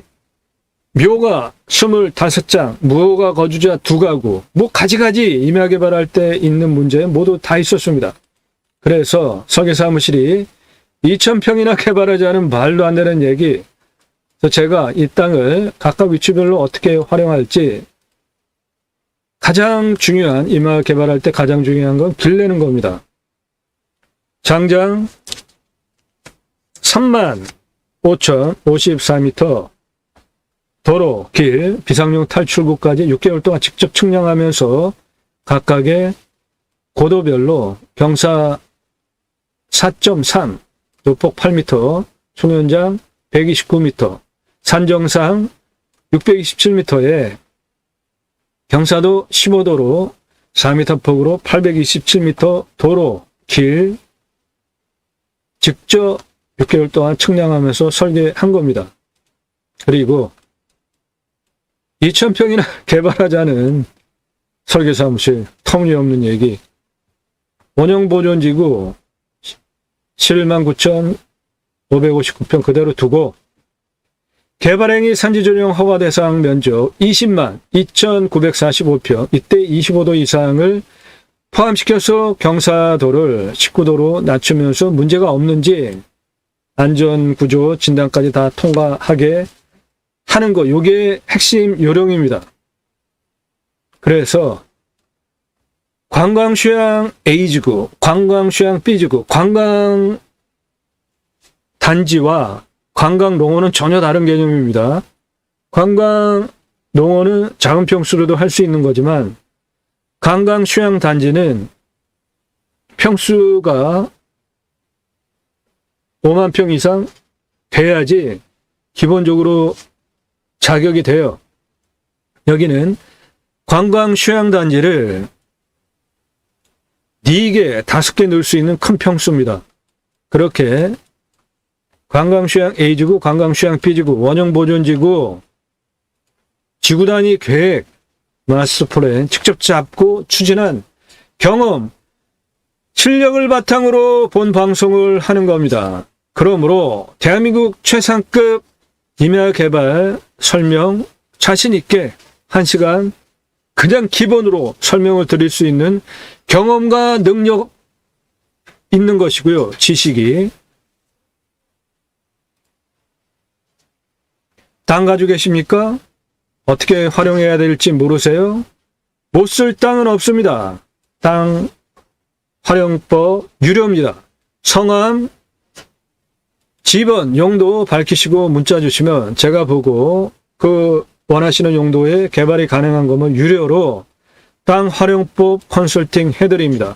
묘가 25장, 무허가 거주자 2가구, 뭐 가지가지 임야개발할 때 있는 문제 모두 다 있었습니다. 그래서 설계사무실이 2,000평이나 개발하자는 말도 안 되는 얘기. 그래서 제가 이 땅을 각각 위치별로 어떻게 활용할지 가장 중요한, 임야 개발할 때 가장 중요한 건 길 내는 겁니다. 장장 35,054m, 도로, 길, 비상용 탈출구까지 6개월 동안 직접 측량하면서 각각의 고도별로 경사 4.3, 노폭 8m, 총연장 129m, 산정상 627m에 경사도 15도로 4m 폭으로 827m 도로, 길 직접 6개월 동안 측량하면서 설계한 겁니다. 그리고 2,000평이나 개발하자는 설계사무실, 터무니없는 얘기. 원형보존지구 119,559평 그대로 두고 개발행위 산지조정 허가 대상 면적 20만 2,945평, 이때 25도 이상을 포함시켜서 경사도를 19도로 낮추면서 문제가 없는지 안전구조 진단까지 다 통과하게 하는 거, 이게 핵심 요령입니다. 그래서 관광휴양 A지구, 관광휴양 B지구, 관광단지와 관광농원은 전혀 다른 개념입니다. 관광농원은 작은 평수로도 할 수 있는 거지만 관광휴양단지는 평수가 5만 평 이상 돼야지 기본적으로 자격이 돼요. 여기는 관광휴양단지를 4개, 5개 넣을 수 있는 큰 평수입니다. 그렇게 관광휴양 A지구, 관광휴양 B지구, 원형보존지구, 지구단위 계획, 마스터플랜 직접 잡고 추진한 경험, 실력을 바탕으로 본 방송을 하는 겁니다. 그러므로 대한민국 최상급 임야개발 설명 자신 있게 1시간 그냥 기본으로 설명을 드릴 수 있는 경험과 능력 있는 것이고요. 지식이. 땅 가지고 계십니까? 어떻게 활용해야 될지 모르세요? 못 쓸 땅은 없습니다. 땅 활용법 유료입니다. 성함, 집원, 용도 밝히시고 문자 주시면 제가 보고 그 원하시는 용도의 개발이 가능한 거면 유료로 땅 활용법 컨설팅 해드립니다.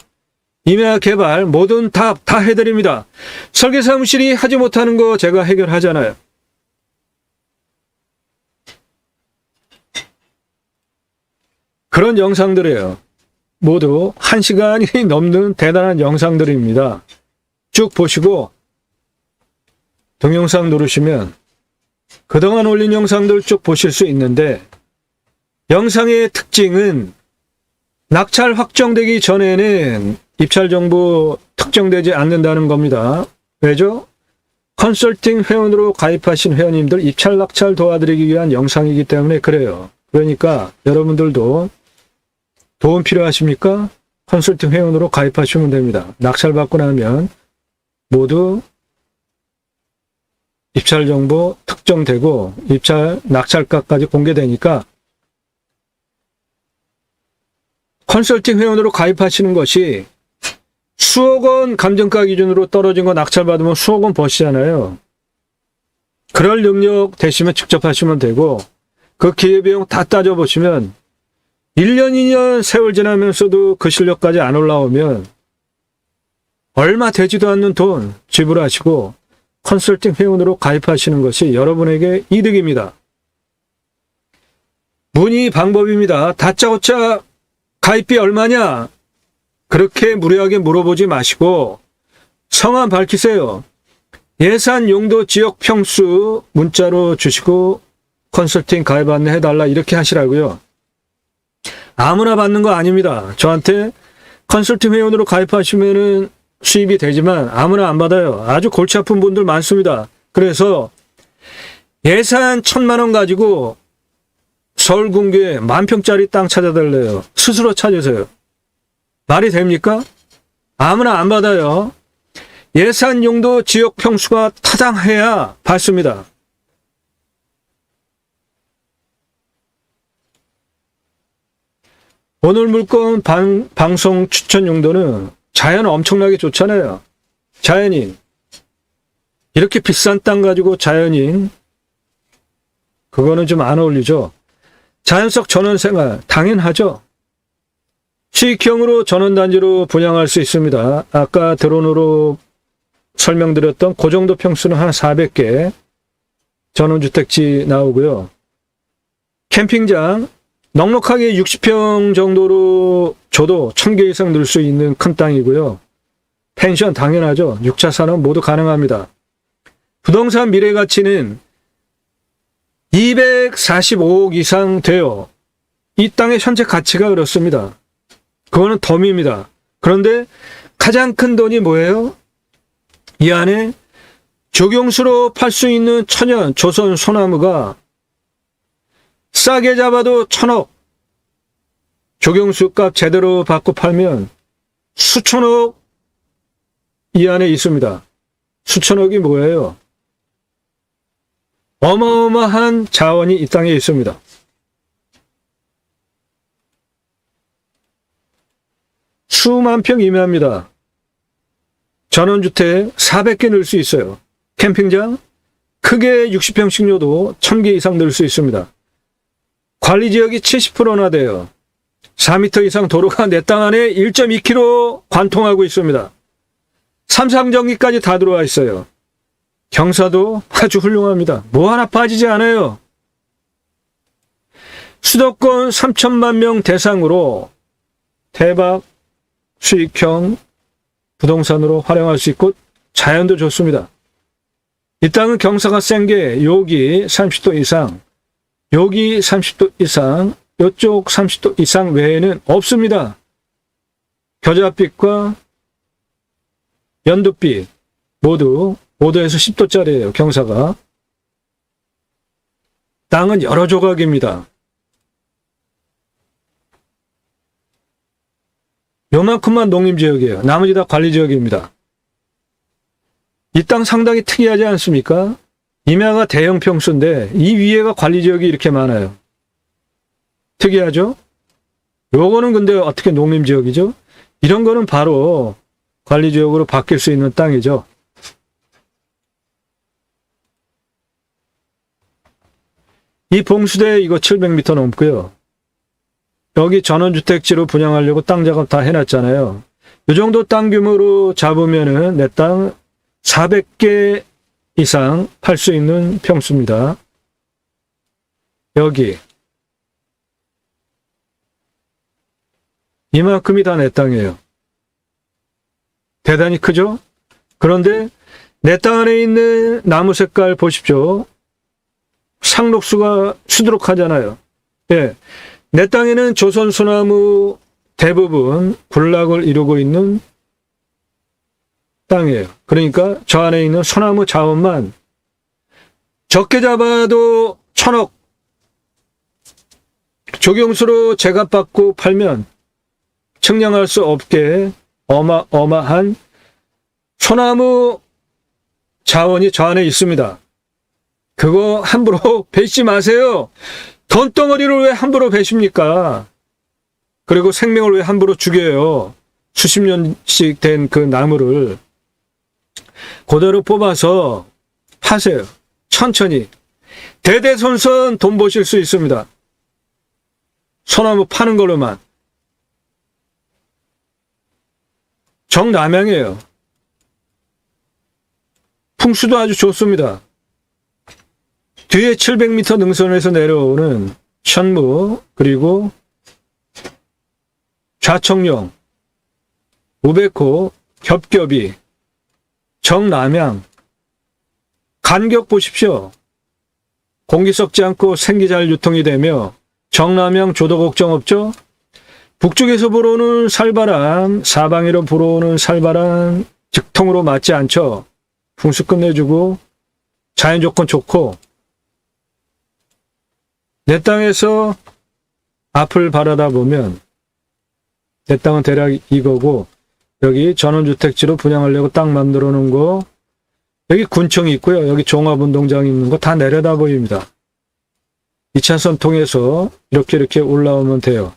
임야 개발 모든 다 해드립니다. 설계사무실이 하지 못하는 거 제가 해결하잖아요. 그런 영상들이에요. 모두 1시간이 넘는 대단한 영상들입니다. 쭉 보시고 동영상 누르시면 그동안 올린 영상들 쭉 보실 수 있는데, 영상의 특징은 낙찰 확정되기 전에는 입찰 정보 특정되지 않는다는 겁니다. 왜죠? 컨설팅 회원으로 가입하신 회원님들 입찰 낙찰 도와드리기 위한 영상이기 때문에 그래요. 그러니까 여러분들도 도움 필요하십니까? 컨설팅 회원으로 가입하시면 됩니다. 낙찰받고 나면 모두 입찰 정보 특정되고 낙찰가까지 공개되니까 컨설팅 회원으로 가입하시는 것이 수억 원 감정가 기준으로 떨어진 거 낙찰받으면 수억 원 버시잖아요. 그럴 능력 되시면 직접 하시면 되고 그 기회비용 다 따져보시면 1년, 2년 세월 지나면서도 그 실력까지 안 올라오면 얼마 되지도 않는 돈 지불하시고 컨설팅 회원으로 가입하시는 것이 여러분에게 이득입니다. 문의 방법입니다. 다짜고짜 가입비 얼마냐? 그렇게 무리하게 물어보지 마시고 성함 밝히세요. 예산 용도 지역 평수 문자로 주시고 컨설팅 가입 안내 해달라 이렇게 하시라고요. 아무나 받는 거 아닙니다. 저한테 컨설팅 회원으로 가입하시면은 수입이 되지만 아무나 안 받아요. 아주 골치 아픈 분들 많습니다. 그래서 예산 1,000만 원 가지고 서울 근교에 10,000평짜리 땅 찾아달래요. 스스로 찾으세요. 말이 됩니까? 아무나 안 받아요. 예산 용도 지역 평수가 타당해야 받습니다. 오늘 물건 방송 추천 용도는 자연 엄청나게 좋잖아요. 자연인. 이렇게 비싼 땅 가지고 자연인. 그거는 좀 안 어울리죠. 자연 속 전원생활 당연하죠. 수익형으로 전원단지로 분양할 수 있습니다. 아까 드론으로 설명드렸던 그 정도 평수는 한 400개 전원주택지 나오고요. 캠핑장 넉넉하게 60평 정도로 줘도 1,000개 이상 넣을 수 있는 큰 땅이고요. 펜션 당연하죠. 6차 산업 모두 가능합니다. 부동산 미래가치는 245억 이상 돼요. 이 땅의 현재 가치가 그렇습니다. 그거는 덤입니다. 그런데 가장 큰 돈이 뭐예요? 이 안에 조경수로 팔 수 있는 천연 조선 소나무가 싸게 잡아도 1,000억. 조경수 값 제대로 받고 팔면 수천억 이 안에 있습니다. 수천억이 뭐예요? 어마어마한 자원이 이 땅에 있습니다. 수만 평 이내입니다. 전원주택 400개 넣을 수 있어요. 캠핑장 크게 60평씩 넣어도 1,000개 이상 넣을 수 있습니다. 관리지역이 70%나 돼요. 4m 이상 도로가 내 땅 안에 1.2km 관통하고 있습니다. 삼상전기까지 다 들어와 있어요. 경사도 아주 훌륭합니다. 뭐 하나 빠지지 않아요. 수도권 3천만 명 대상으로 대박 수익형 부동산으로 활용할 수 있고 자연도 좋습니다. 이 땅은 경사가 센 게 여기 30도 이상, 여기 30도 이상, 이쪽 30도 이상 외에는 없습니다. 겨자빛과 연두빛 모두 5도에서 10도짜리예요. 경사가. 땅은 여러 조각입니다. 요만큼만 농림지역이에요. 나머지 다 관리지역입니다. 이 땅 상당히 특이하지 않습니까? 임야가 대형 평수인데 이 위에가 관리지역이 이렇게 많아요. 특이하죠? 요거는 근데 어떻게 농림지역이죠? 이런 거는 바로 관리지역으로 바뀔 수 있는 땅이죠. 이 봉수대 이거 700m 넘고요. 여기 전원주택지로 분양하려고 땅 작업 다 해놨잖아요. 이 정도 땅 규모로 잡으면은 내 땅 400개 이상 팔 수 있는 평수입니다. 여기 이만큼이 다 내 땅이에요. 대단히 크죠? 그런데 내 땅 안에 있는 나무 색깔 보십시오. 상록수가 수두룩하잖아요. 예. 내 땅에는 조선소나무 대부분 군락을 이루고 있는 땅이에요. 그러니까 저 안에 있는 소나무 자원만 적게 잡아도 1,000억. 조경수로 제값받고 팔면 측량할 수 없게 어마어마한 소나무 자원이 저 안에 있습니다. 그거 함부로 베지 마세요. 돈덩어리를 왜 함부로 베십니까? 그리고 생명을 왜 함부로 죽여요? 수십 년씩 된 그 나무를 그대로 뽑아서 파세요. 천천히. 대대손손 돈 버실 수 있습니다. 소나무 파는 걸로만. 정남향이에요. 풍수도 아주 좋습니다. 뒤에 700m 능선에서 내려오는 천무, 그리고 좌청룡, 우백호, 겹겹이, 정남향, 간격 보십시오. 공기 썩지 않고 생기 잘 유통이 되며 정남향 조도 걱정 없죠? 북쪽에서 불어오는 살바람, 사방으로 불어오는 살바람 직통으로 맞지 않죠? 풍수 끝내주고 자연 조건 좋고 내 땅에서 앞을 바라다 보면 내 땅은 대략 이거고 여기 전원주택지로 분양하려고 땅 만들어 놓은 거 여기 군청이 있고요. 여기 종합운동장이 있는 거 다 내려다 보입니다. 2차선 통해서 이렇게 올라오면 돼요.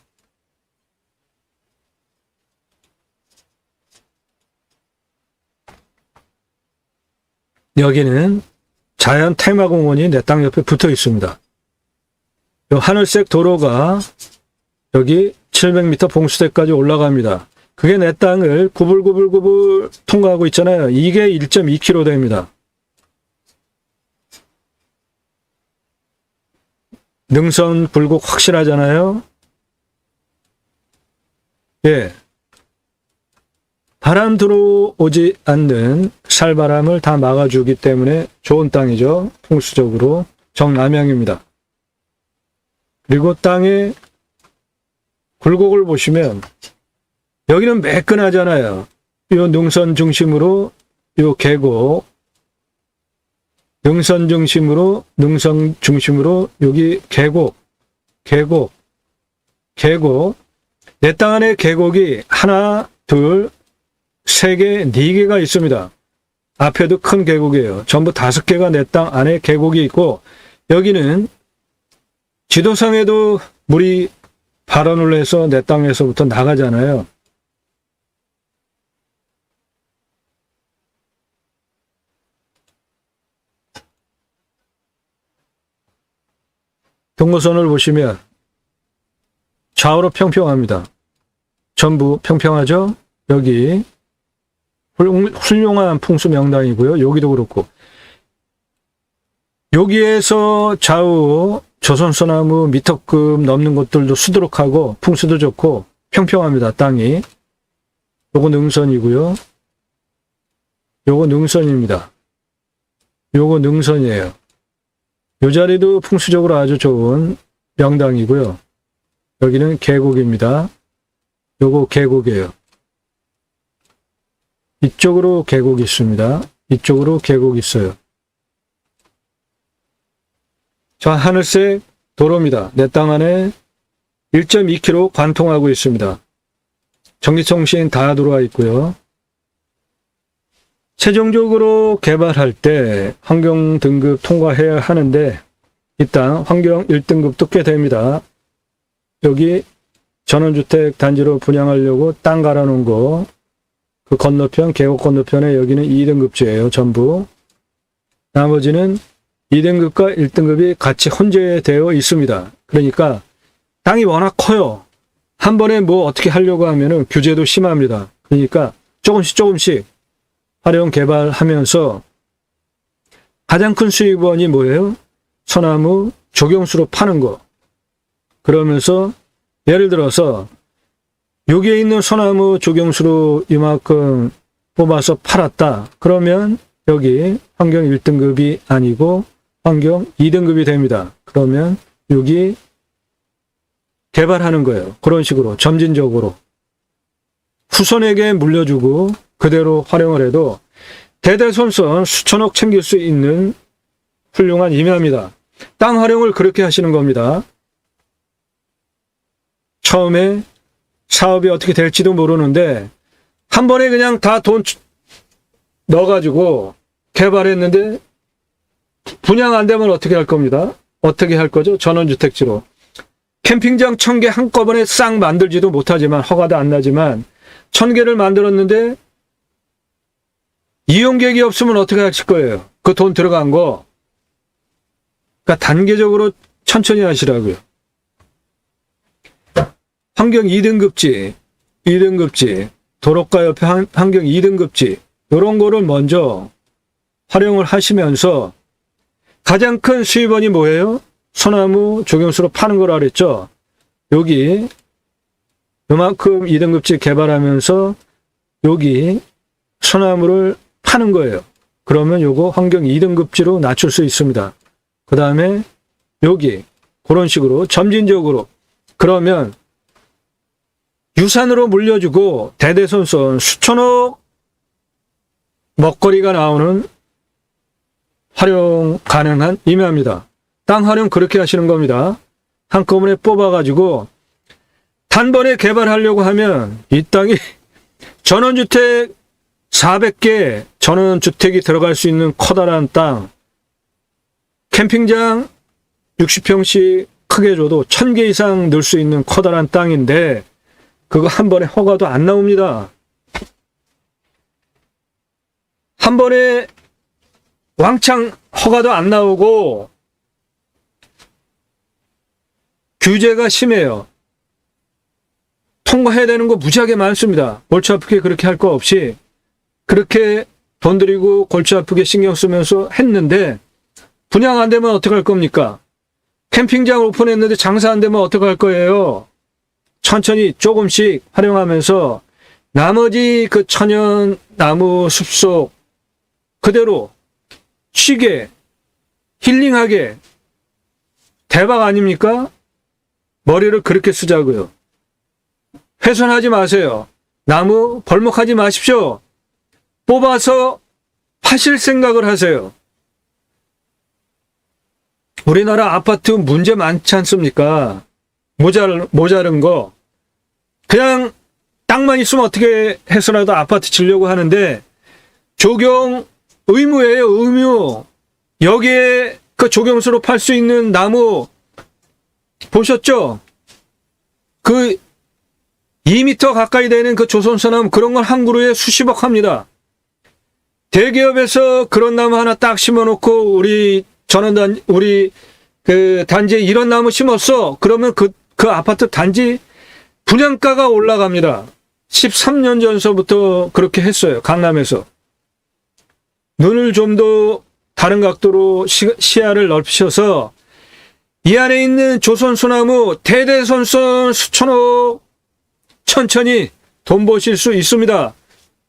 여기는 자연 테마공원이 내 땅 옆에 붙어 있습니다. 이 하늘색 도로가 여기 700m 봉수대까지 올라갑니다. 그게 내 땅을 구불구불구불 통과하고 있잖아요. 이게 1.2km 됩니다. 능선 굴곡 확실하잖아요. 예. 바람 들어오지 않는 살바람을 다 막아주기 때문에 좋은 땅이죠. 풍수적으로 정남향입니다. 그리고 땅의 굴곡을 보시면 여기는 매끈하잖아요. 이 능선 중심으로 이 계곡, 능선 중심으로 여기 계곡. 내 땅 안에 계곡이 하나, 둘, 세 개, 네 개가 있습니다. 앞에도 큰 계곡이에요. 전부 5개가 내 땅 안에 계곡이 있고 여기는 지도상에도 물이 발원을 해서 내 땅에서부터 나가잖아요. 경고선을 보시면 좌우로 평평합니다. 전부 평평하죠? 여기 훌륭한 풍수 명당이고요. 여기도 그렇고 여기에서 좌우 조선소나무 미터급 넘는 것들도 수두룩하고 풍수도 좋고 평평합니다. 땅이. 요거 능선이고요. 요거 능선입니다. 요거 능선이에요. 요 자리도 풍수적으로 아주 좋은 명당이고요. 여기는 계곡입니다. 요거 계곡이에요. 이쪽으로 계곡이 있습니다. 이쪽으로 계곡이 있어요. 저 하늘색 도로입니다. 내 땅 안에 1.2km 관통하고 있습니다. 전기통신 다 들어와 있고요. 최종적으로 개발할 때 환경 등급 통과해야 하는데 이 땅 환경 1등급도 꽤 됩니다. 여기 전원주택 단지로 분양하려고 땅 갈아놓은 거, 그 건너편, 계곡 건너편에 여기는 2등급지예요. 전부. 나머지는 2등급과 1등급이 같이 혼재되어 있습니다. 그러니까 땅이 워낙 커요. 한 번에 뭐 어떻게 하려고 하면은 규제도 심합니다. 그러니까 조금씩 활용 개발하면서 가장 큰 수익원이 뭐예요? 소나무 조경수로 파는 거. 그러면서 예를 들어서 여기에 있는 소나무 조경수로 이만큼 뽑아서 팔았다. 그러면 여기 환경 1등급이 아니고 환경 2등급이 됩니다. 그러면 여기 개발하는 거예요. 그런 식으로 점진적으로 후손에게 물려주고 그대로 활용을 해도 대대손손 수천억 챙길 수 있는 훌륭한 임야입니다. 땅 활용을 그렇게 하시는 겁니다. 처음에 사업이 어떻게 될지도 모르는데 한 번에 그냥 다 돈 넣어가지고 개발했는데 분양 안 되면 어떻게 할 겁니다? 어떻게 할 거죠? 전원주택지로. 캠핑장 1000개 한꺼번에 싹 만들지도 못하지만, 허가도 안 나지만 1000개를 만들었는데 이용객이 없으면 어떻게 하실 거예요? 그 돈 들어간 거. 그러니까 단계적으로 천천히 하시라고요. 환경 2등급지, 도로가 옆에 환경 2등급지, 이런 거를 먼저 활용을 하시면서 가장 큰 수입원이 뭐예요? 소나무 조경수로 파는 거라 그랬죠? 여기 요만큼 2등급지 개발하면서 여기 소나무를 파는 거예요. 그러면 요거 환경 2등급지로 낮출 수 있습니다. 그 다음에 여기 그런 식으로 점진적으로 그러면 유산으로 물려주고 대대손손 수천억 먹거리가 나오는 활용 가능한 임야입니다. 땅 활용 그렇게 하시는 겁니다. 한꺼번에 뽑아가지고 단번에 개발하려고 하면 이 땅이 전원주택 400개 전원주택이 들어갈 수 있는 커다란 땅, 캠핑장 60평씩 크게 줘도 1000개 이상 넣을 수 있는 커다란 땅인데 그거 한 번에 허가도 안 나옵니다. 한 번에 왕창 허가도 안 나오고 규제가 심해요. 통과해야 되는 거 무지하게 많습니다. 골치 아프게 그렇게 할 거 없이 그렇게 돈 들이고 골치 아프게 신경 쓰면서 했는데 분양 안 되면 어떡할 겁니까? 캠핑장 오픈했는데 장사 안 되면 어떡할 거예요? 천천히 조금씩 활용하면서 나머지 그 천연 나무 숲속 그대로 쉬게 힐링하게 대박 아닙니까? 머리를 그렇게 쓰자고요. 훼손하지 마세요. 나무 벌목하지 마십시오. 뽑아서 파실 생각을 하세요. 우리나라 아파트 문제 많지 않습니까? 모자른 거. 그냥 땅만 있으면 어떻게 해서라도 아파트 지려고 하는데 조경 의무예요, 의무. 여기에 그 조경수로 팔 수 있는 나무 보셨죠? 그 2m 가까이 되는 그 조선소나무 그런 건 한 그루에 수십억 합니다. 대기업에서 그런 나무 하나 딱 심어놓고 우리 그 단지에 이런 나무 심었어. 그러면 그 아파트 단지 분양가가 올라갑니다. 13년 전서부터 그렇게 했어요. 강남에서. 눈을 좀 더 다른 각도로 시야를 넓히셔서 이 안에 있는 조선소나무 대대손손 수천억 천천히 돈 버실 수 있습니다.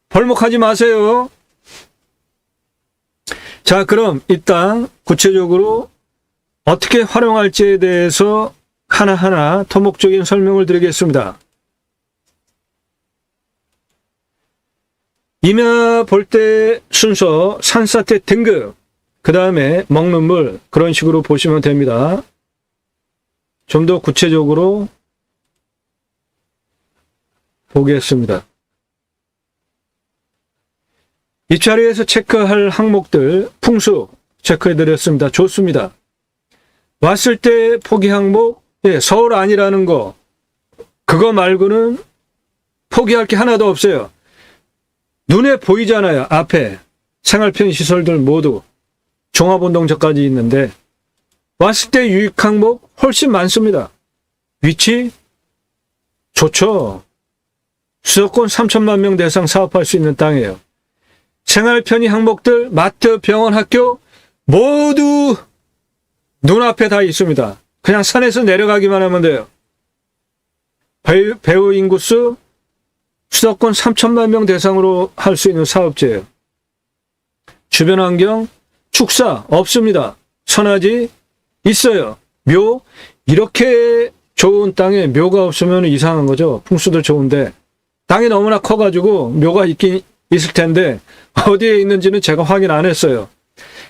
벌목하지 마세요. 자, 그럼 이 땅 구체적으로 어떻게 활용할지에 대해서 하나하나 토목적인 설명을 드리겠습니다. 임야 볼 때 순서 산사태 등급, 그 다음에 먹는 물 그런 식으로 보시면 됩니다. 좀 더 구체적으로 보겠습니다. 이 자리에서 체크할 항목들 풍수 체크해드렸습니다. 좋습니다. 왔을 때 포기 항목, 서울 아니라는 거, 그거 말고는 포기할 게 하나도 없어요. 눈에 보이잖아요. 앞에 생활편 시설들 모두 종합운동장까지 있는데 왔을 때 유익 항목 훨씬 많습니다. 위치 좋죠. 수도권 3천만 명 대상 사업할 수 있는 땅이에요. 생활편의 항목들 마트, 병원, 학교 모두 눈앞에 다 있습니다. 그냥 산에서 내려가기만 하면 돼요. 배우 인구수 수도권 3천만 명 대상으로 할 수 있는 사업지예요. 주변 환경 축사 없습니다. 선화지 있어요. 묘 이렇게 좋은 땅에 묘가 없으면 이상한 거죠. 풍수들 좋은데 땅이 너무나 커가지고 묘가 있긴 있을 텐데 어디에 있는지는 제가 확인 안 했어요.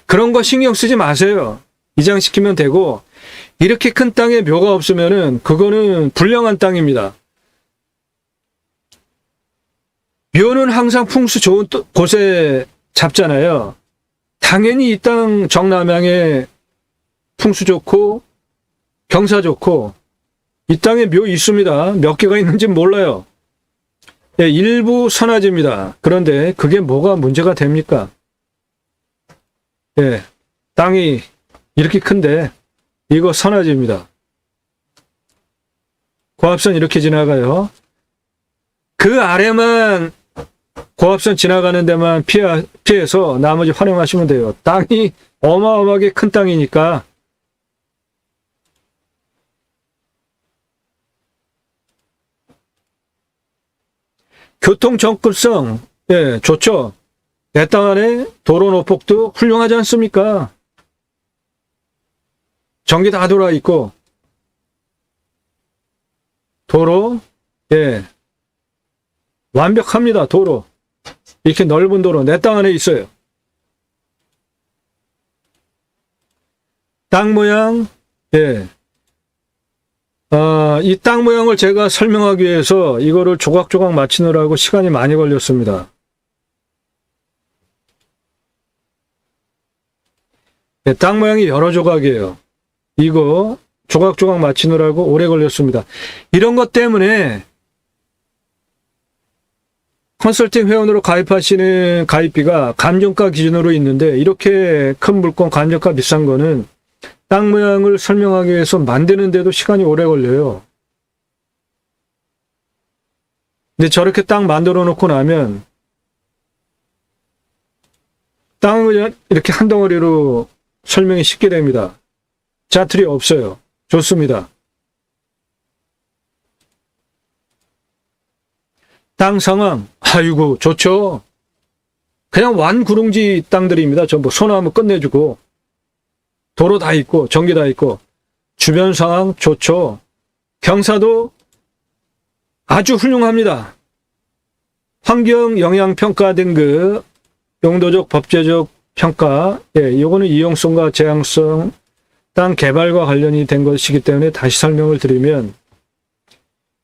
그런 거 신경 쓰지 마세요. 이장시키면 되고 이렇게 큰 땅에 묘가 없으면은 그거는 불량한 땅입니다. 묘는 항상 풍수 좋은 곳에 잡잖아요. 당연히 이 땅 정남향에 풍수 좋고 경사 좋고 이 땅에 묘 있습니다. 몇 개가 있는지 몰라요. 예, 일부 선화지입니다. 그런데 그게 뭐가 문제가 됩니까? 예, 땅이 이렇게 큰데 이거 선화지입니다. 고압선 이렇게 지나가요. 그 아래만 고압선 지나가는 데만 피해서 나머지 활용하시면 돼요. 땅이 어마어마하게 큰 땅이니까. 교통 접근성, 예, 좋죠. 내 땅 안에 도로 노폭도 훌륭하지 않습니까? 전기 다 돌아 있고, 도로, 예, 완벽합니다. 도로. 이렇게 넓은 도로 내 땅 안에 있어요. 땅 모양, 예. 이 땅 모양을 제가 설명하기 위해서 이거를 조각조각 맞추느라고 시간이 많이 걸렸습니다. 예, 땅 모양이 여러 조각이에요. 이거 조각조각 맞추느라고 오래 걸렸습니다. 이런 것 때문에 컨설팅 회원으로 가입하시는 가입비가 감정가 기준으로 있는데 이렇게 큰 물건 감정가 비싼 거는 땅 모양을 설명하기 위해서 만드는데도 시간이 오래 걸려요. 근데 저렇게 땅 만들어 놓고 나면 땅을 이렇게 한 덩어리로 설명이 쉽게 됩니다. 자틀이 없어요. 좋습니다. 땅 상황, 아이고 좋죠. 그냥 완구릉지 땅들입니다. 전부 소나무 끝내주고 도로 다 있고 전기 다 있고 주변 상황 좋죠. 경사도 아주 훌륭합니다. 환경영향평가 등급, 용도적 법제적 평가, 예, 요거는 이용성과 제한성, 땅 개발과 관련이 된 것이기 때문에 다시 설명을 드리면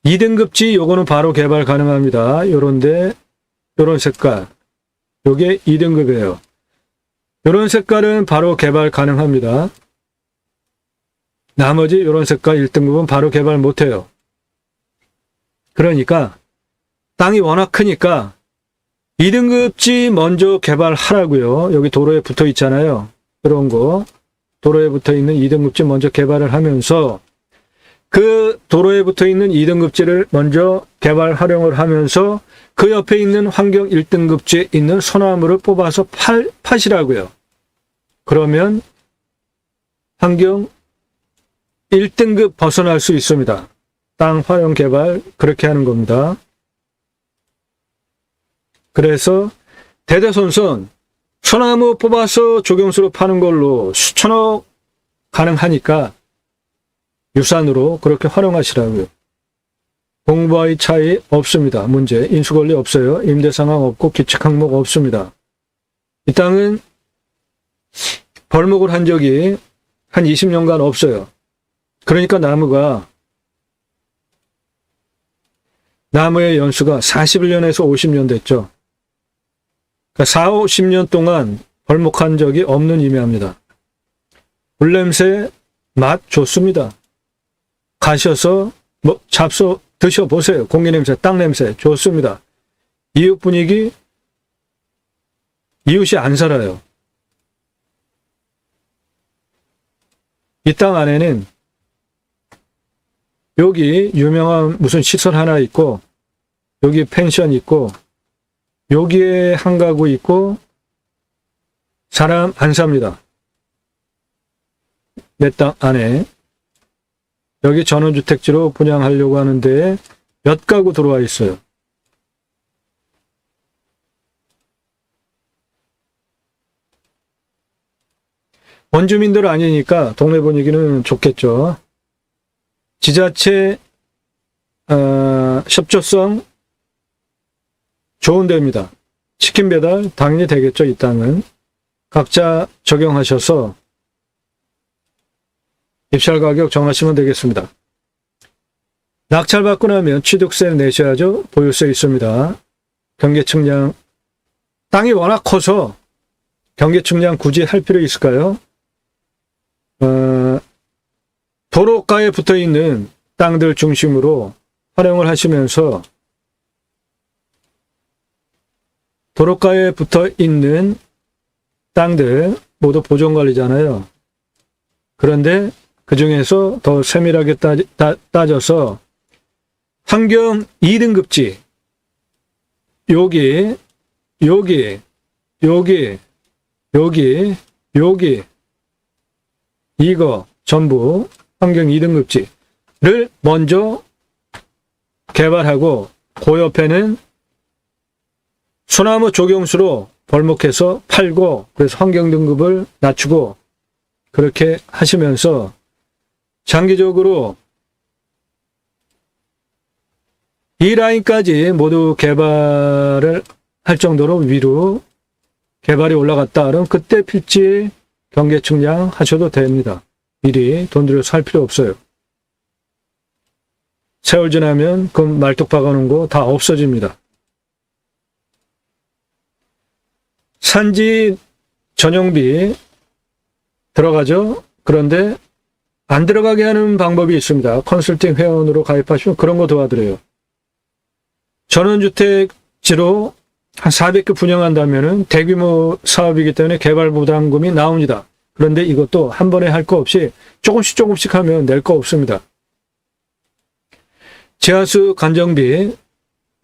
2등급지 요거는 바로 개발 가능합니다. 요런데 요런 색깔, 요게 2등급이에요. 요런 색깔은 바로 개발 가능합니다. 나머지 요런 색깔 1등급은 바로 개발 못해요. 그러니까 땅이 워낙 크니까 2등급지 먼저 개발하라고요. 여기 도로에 붙어 있잖아요. 그런 거 도로에 붙어 있는 2등급지 먼저 개발을 하면서 그 도로에 붙어 있는 2등급지를 먼저 개발 활용을 하면서 그 옆에 있는 환경 1등급지에 있는 소나무를 뽑아서 파시라고요. 그러면 환경 1등급 벗어날 수 있습니다. 땅 활용 개발 그렇게 하는 겁니다. 그래서 대대손손 소나무 뽑아서 조경수로 파는 걸로 수천억 가능하니까 유산으로 그렇게 활용하시라고요. 공부와의 차이 없습니다. 문제, 인수권리 없어요. 임대상황 없고 기칙항목 없습니다. 이 땅은 벌목을 한 적이 한 20년간 없어요. 그러니까 나무의 연수가 41년에서 50년 됐죠. 그러니까 4, 50년 동안 벌목한 적이 없는 의미합니다. 물냄새 맛 좋습니다. 가셔서 잡숴 드셔보세요. 공기냄새, 땅냄새 좋습니다. 이웃 분위기, 이웃이 안 살아요. 이 땅 안에는 여기 유명한 무슨 시설 하나 있고 여기 펜션 있고 여기에 한 가구 있고 사람 안 삽니다. 내 땅 안에 여기 전원주택지로 분양하려고 하는데 몇 가구 들어와 있어요. 원주민들 아니니까 동네 분위기는 좋겠죠. 지자체 협조성 좋은 데입니다. 치킨 배달 당연히 되겠죠. 이 땅은 각자 적용하셔서 입찰 가격 정하시면 되겠습니다. 낙찰 받고 나면 취득세 내셔야죠. 보유세 있습니다. 경계측량, 땅이 워낙 커서 경계측량 굳이 할 필요 있을까요? 도로가에 붙어 있는 땅들 중심으로 활용을 하시면서 도로가에 붙어 있는 땅들 모두 보존관리잖아요. 그런데 그 중에서 더 세밀하게 따져서 환경 2등급지, 여기, 이거 전부 환경 2등급지를 먼저 개발하고 그 옆에는 소나무 조경수로 벌목해서 팔고 그래서 환경 등급을 낮추고 그렇게 하시면서 장기적으로 이 라인까지 모두 개발을 할 정도로 위로 개발이 올라갔다. 그럼 그때 필지 경계 측량 하셔도 됩니다. 미리 돈 들여서 할 필요 없어요. 세월 지나면 그 말뚝 박아놓은 거 다 없어집니다. 산지 전용비 들어가죠. 그런데 안 들어가게 하는 방법이 있습니다. 컨설팅 회원으로 가입하시면 그런 거 도와드려요. 전원주택지로 한 400개 분양한다면 대규모 사업이기 때문에 개발 부담금이 나옵니다. 그런데 이것도 한 번에 할 거 없이 조금씩 하면 낼 거 없습니다. 지하수 관정비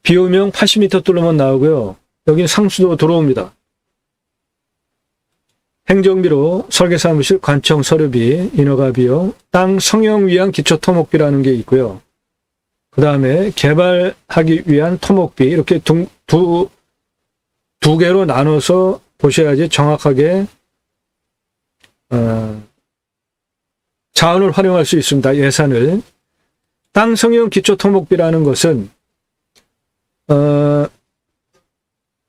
비오명 80m 뚫으면 나오고요. 여기는 상수도 들어옵니다. 행정비로 설계사무실 관청 서류비, 인허가 비용, 땅 성형 위한 기초토목비라는 게 있고요. 그 다음에 개발하기 위한 토목비 이렇게 두 개로 나눠서 보셔야지 정확하게 자원을 활용할 수 있습니다. 예산을. 땅 성형 기초토목비라는 것은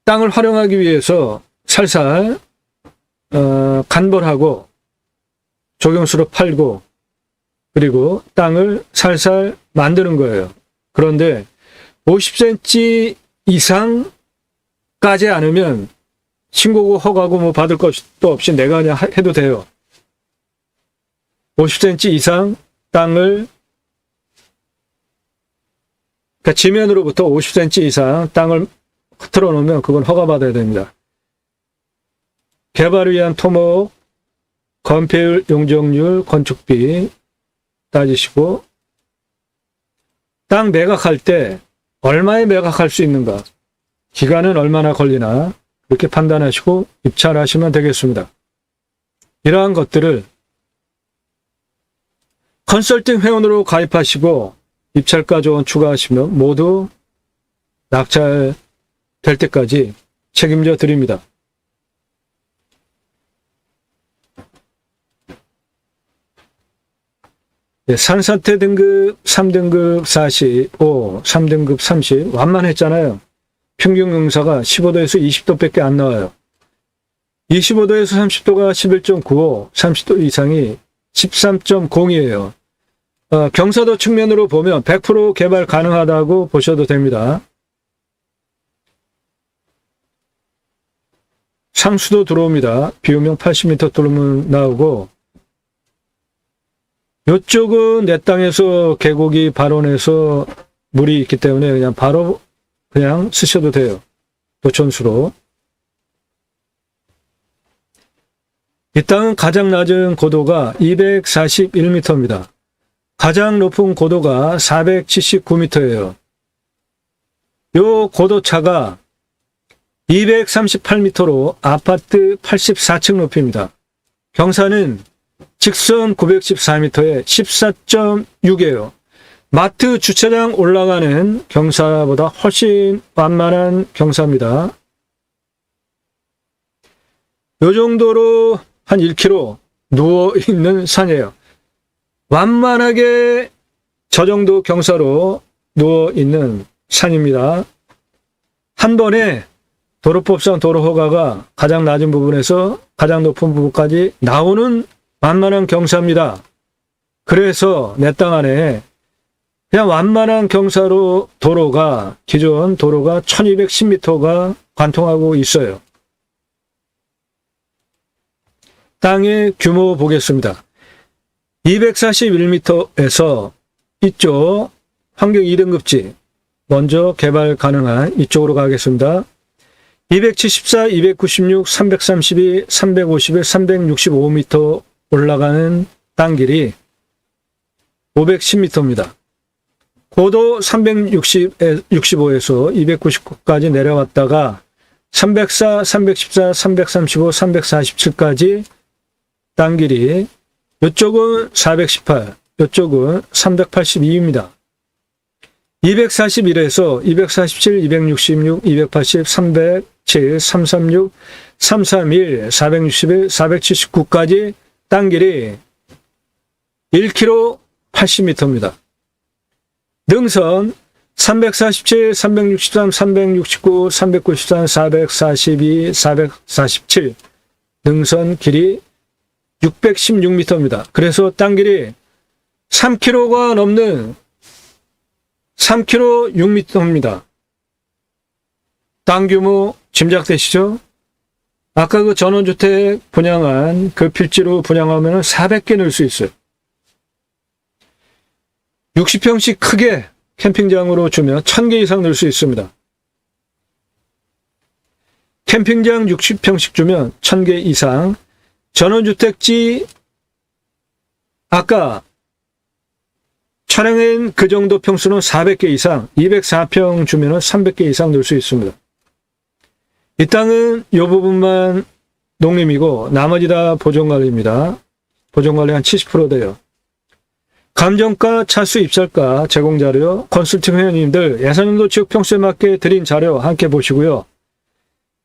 땅을 활용하기 위해서 살살 간벌하고 조경수로 팔고 그리고 땅을 살살 만드는 거예요. 그런데 50cm 이상까지 않으면 신고고 허가고 뭐 받을 것도 없이 내가 그냥 해도 돼요. 50cm 이상 땅을 그러니까 지면으로부터 50cm 이상 땅을 틀어 놓으면 그건 허가받아야 됩니다. 개발을 위한 토목, 건폐율, 용적률, 건축비 따지시고 땅 매각할 때 얼마에 매각할 수 있는가, 기간은 얼마나 걸리나 이렇게 판단하시고 입찰하시면 되겠습니다. 이러한 것들을 컨설팅 회원으로 가입하시고 입찰가 조언 추가하시면 모두 낙찰될 때까지 책임져 드립니다. 산사태 등급 3등급 45, 3등급 30 완만했잖아요. 평균 경사가 15도에서 20도밖에 안 나와요. 25도에서 30도가 11.95, 30도 이상이 13.0이에요. 경사도 측면으로 보면 100% 개발 가능하다고 보셔도 됩니다. 상수도 들어옵니다. 비오명 80m 뚫으면 나오고 이쪽은 내 땅에서 계곡이 발원해서 물이 있기 때문에 그냥 바로 그냥 쓰셔도 돼요. 도천수로. 이 땅은 가장 낮은 고도가 241m입니다. 가장 높은 고도가 479m예요. 요 고도 차가 238m로 아파트 84층 높이입니다. 경사는 직선 914m에 14.6이에요. 마트 주차장 올라가는 경사보다 훨씬 완만한 경사입니다. 요 정도로 한 1km 누워있는 산이에요. 완만하게 저 정도 경사로 누워있는 산입니다. 한 번에 도로법상 도로허가가 가장 낮은 부분에서 가장 높은 부분까지 나오는 완만한 경사입니다. 그래서 내 땅 안에 그냥 완만한 경사로 기존 도로가 1210m가 관통하고 있어요. 땅의 규모 보겠습니다. 241m에서 이쪽 환경 2등급지 먼저 개발 가능한 이쪽으로 가겠습니다. 274, 296, 332, 351, 365m 올라가는 땅길이 510m입니다. 고도 365에서 299까지 내려왔다가 304, 314, 335, 347까지 땅길이 이쪽은 418, 이쪽은 382입니다. 241에서 247, 266, 280, 307, 336, 331, 461, 479까지 땅길이 1km 80m입니다. 능선 347, 363, 369, 393, 442, 447 능선 길이 616m입니다. 그래서 땅길이 3km가 넘는 3km 6m입니다. 땅 규모 짐작되시죠? 아까 그 전원주택 분양한 그 필지로 분양하면 400개 넣을 수 있어요. 60평씩 크게 캠핑장으로 주면 1000개 이상 넣을 수 있습니다. 캠핑장 60평씩 주면 1000개 이상, 전원주택지 아까 촬영한 그 정도 평수는 400개 이상, 204평 주면 300개 이상 넣을 수 있습니다. 이 땅은 이 부분만 농림이고 나머지 다 보존관리입니다. 보존관리 한 70% 돼요. 감정가, 차수, 입찰가, 제공자료, 컨설팅 회원님들 예산연도 지역 평수에 맞게 드린 자료 함께 보시고요.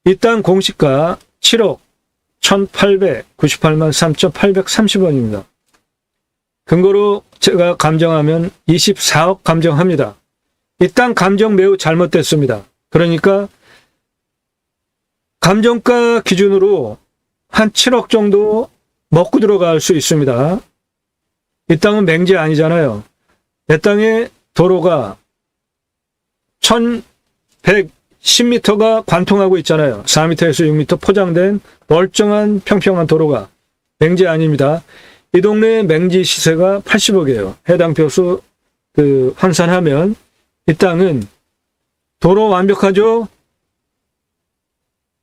이 땅 공시가 7억 1898만 3,830원입니다. 근거로 제가 감정하면 24억 감정합니다. 이 땅 감정 매우 잘못됐습니다. 그러니까 감정가 기준으로 한 7억 정도 먹고 들어갈 수 있습니다. 이 땅은 맹지 아니잖아요. 내 땅에 도로가 1110m가 관통하고 있잖아요. 4m에서 6m 포장된 멀쩡한 평평한 도로가 맹지 아닙니다. 이 동네 맹지 시세가 80억이에요. 해당 표수 환산하면 이 땅은 도로 완벽하죠?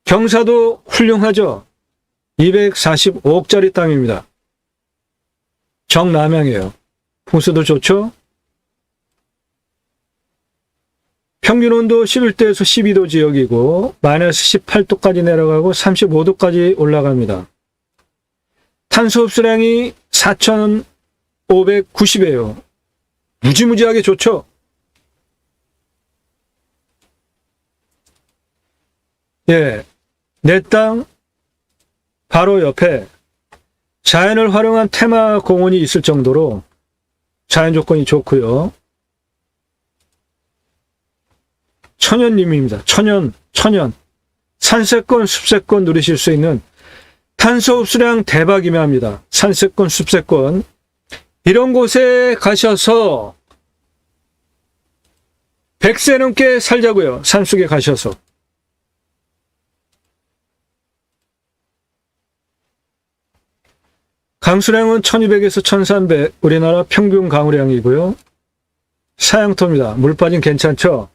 경사도 훌륭하죠? 245억짜리 땅입니다. 정남향이에요. 풍수도 좋죠? 평균 온도 11도에서 12도 지역이고 마이너스 18도까지 내려가고 35도까지 올라갑니다. 탄소 흡수량이 4,590이에요. 무지무지하게 좋죠? 예, 내 땅 바로 옆에 자연을 활용한 테마 공원이 있을 정도로 자연 조건이 좋고요. 천연림입니다. 천연. 산세권, 숲세권 누리실 수 있는 탄소 흡수량 대박이면 합니다. 산세권, 숲세권. 이런 곳에 가셔서 100세 넘게 살자고요. 산속에 가셔서. 강수량은 1200에서 1300, 우리나라 평균 강우량이고요. 사양토입니다. 물 빠진 괜찮죠?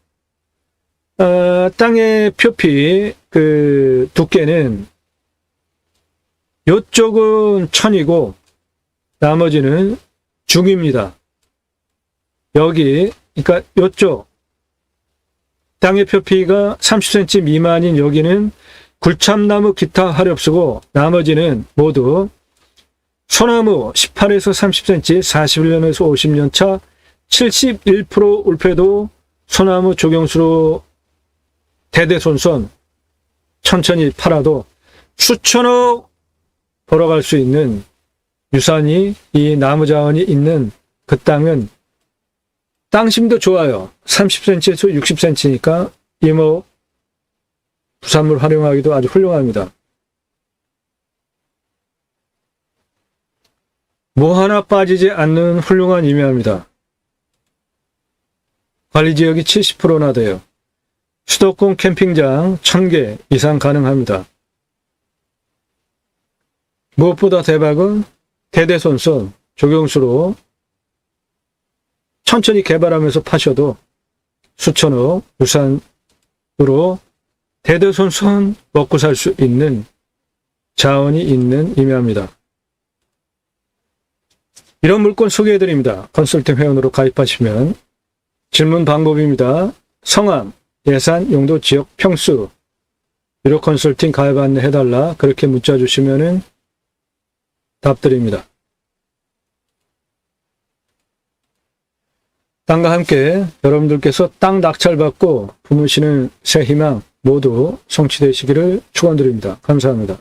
땅의 표피, 두께는 요쪽은 1000이고, 나머지는 중입니다. 여기, 그러니까 요쪽, 땅의 표피가 30cm 미만인 여기는 굴참나무 기타 하렵수고, 나머지는 모두 소나무 18에서 30cm, 41년에서 50년 차 71% 울패도 소나무 조경수로 대대손손 천천히 팔아도 수천억 벌어갈 수 있는 유산이, 이 나무 자원이 있는 그 땅은 땅심도 좋아요. 30cm에서 60cm니까 이모 부산물 활용하기도 아주 훌륭합니다. 뭐 하나 빠지지 않는 훌륭한 임야입니다. 관리지역이 70%나 돼요. 수도권 캠핑장 1000개 이상 가능합니다. 무엇보다 대박은 대대손손 조경수로 천천히 개발하면서 파셔도 수천억 유산으로 대대손손 먹고 살 수 있는 자원이 있는 임야입니다. 이런 물건 소개해드립니다. 컨설팅 회원으로 가입하시면 질문 방법입니다. 성함, 예산, 용도, 지역, 평수, 유료 컨설팅 가입 안내 해달라 그렇게 문자 주시면은 답드립니다. 땅과 함께 여러분들께서 땅 낙찰받고 품으시는 새 희망 모두 성취되시기를 축원드립니다. 감사합니다.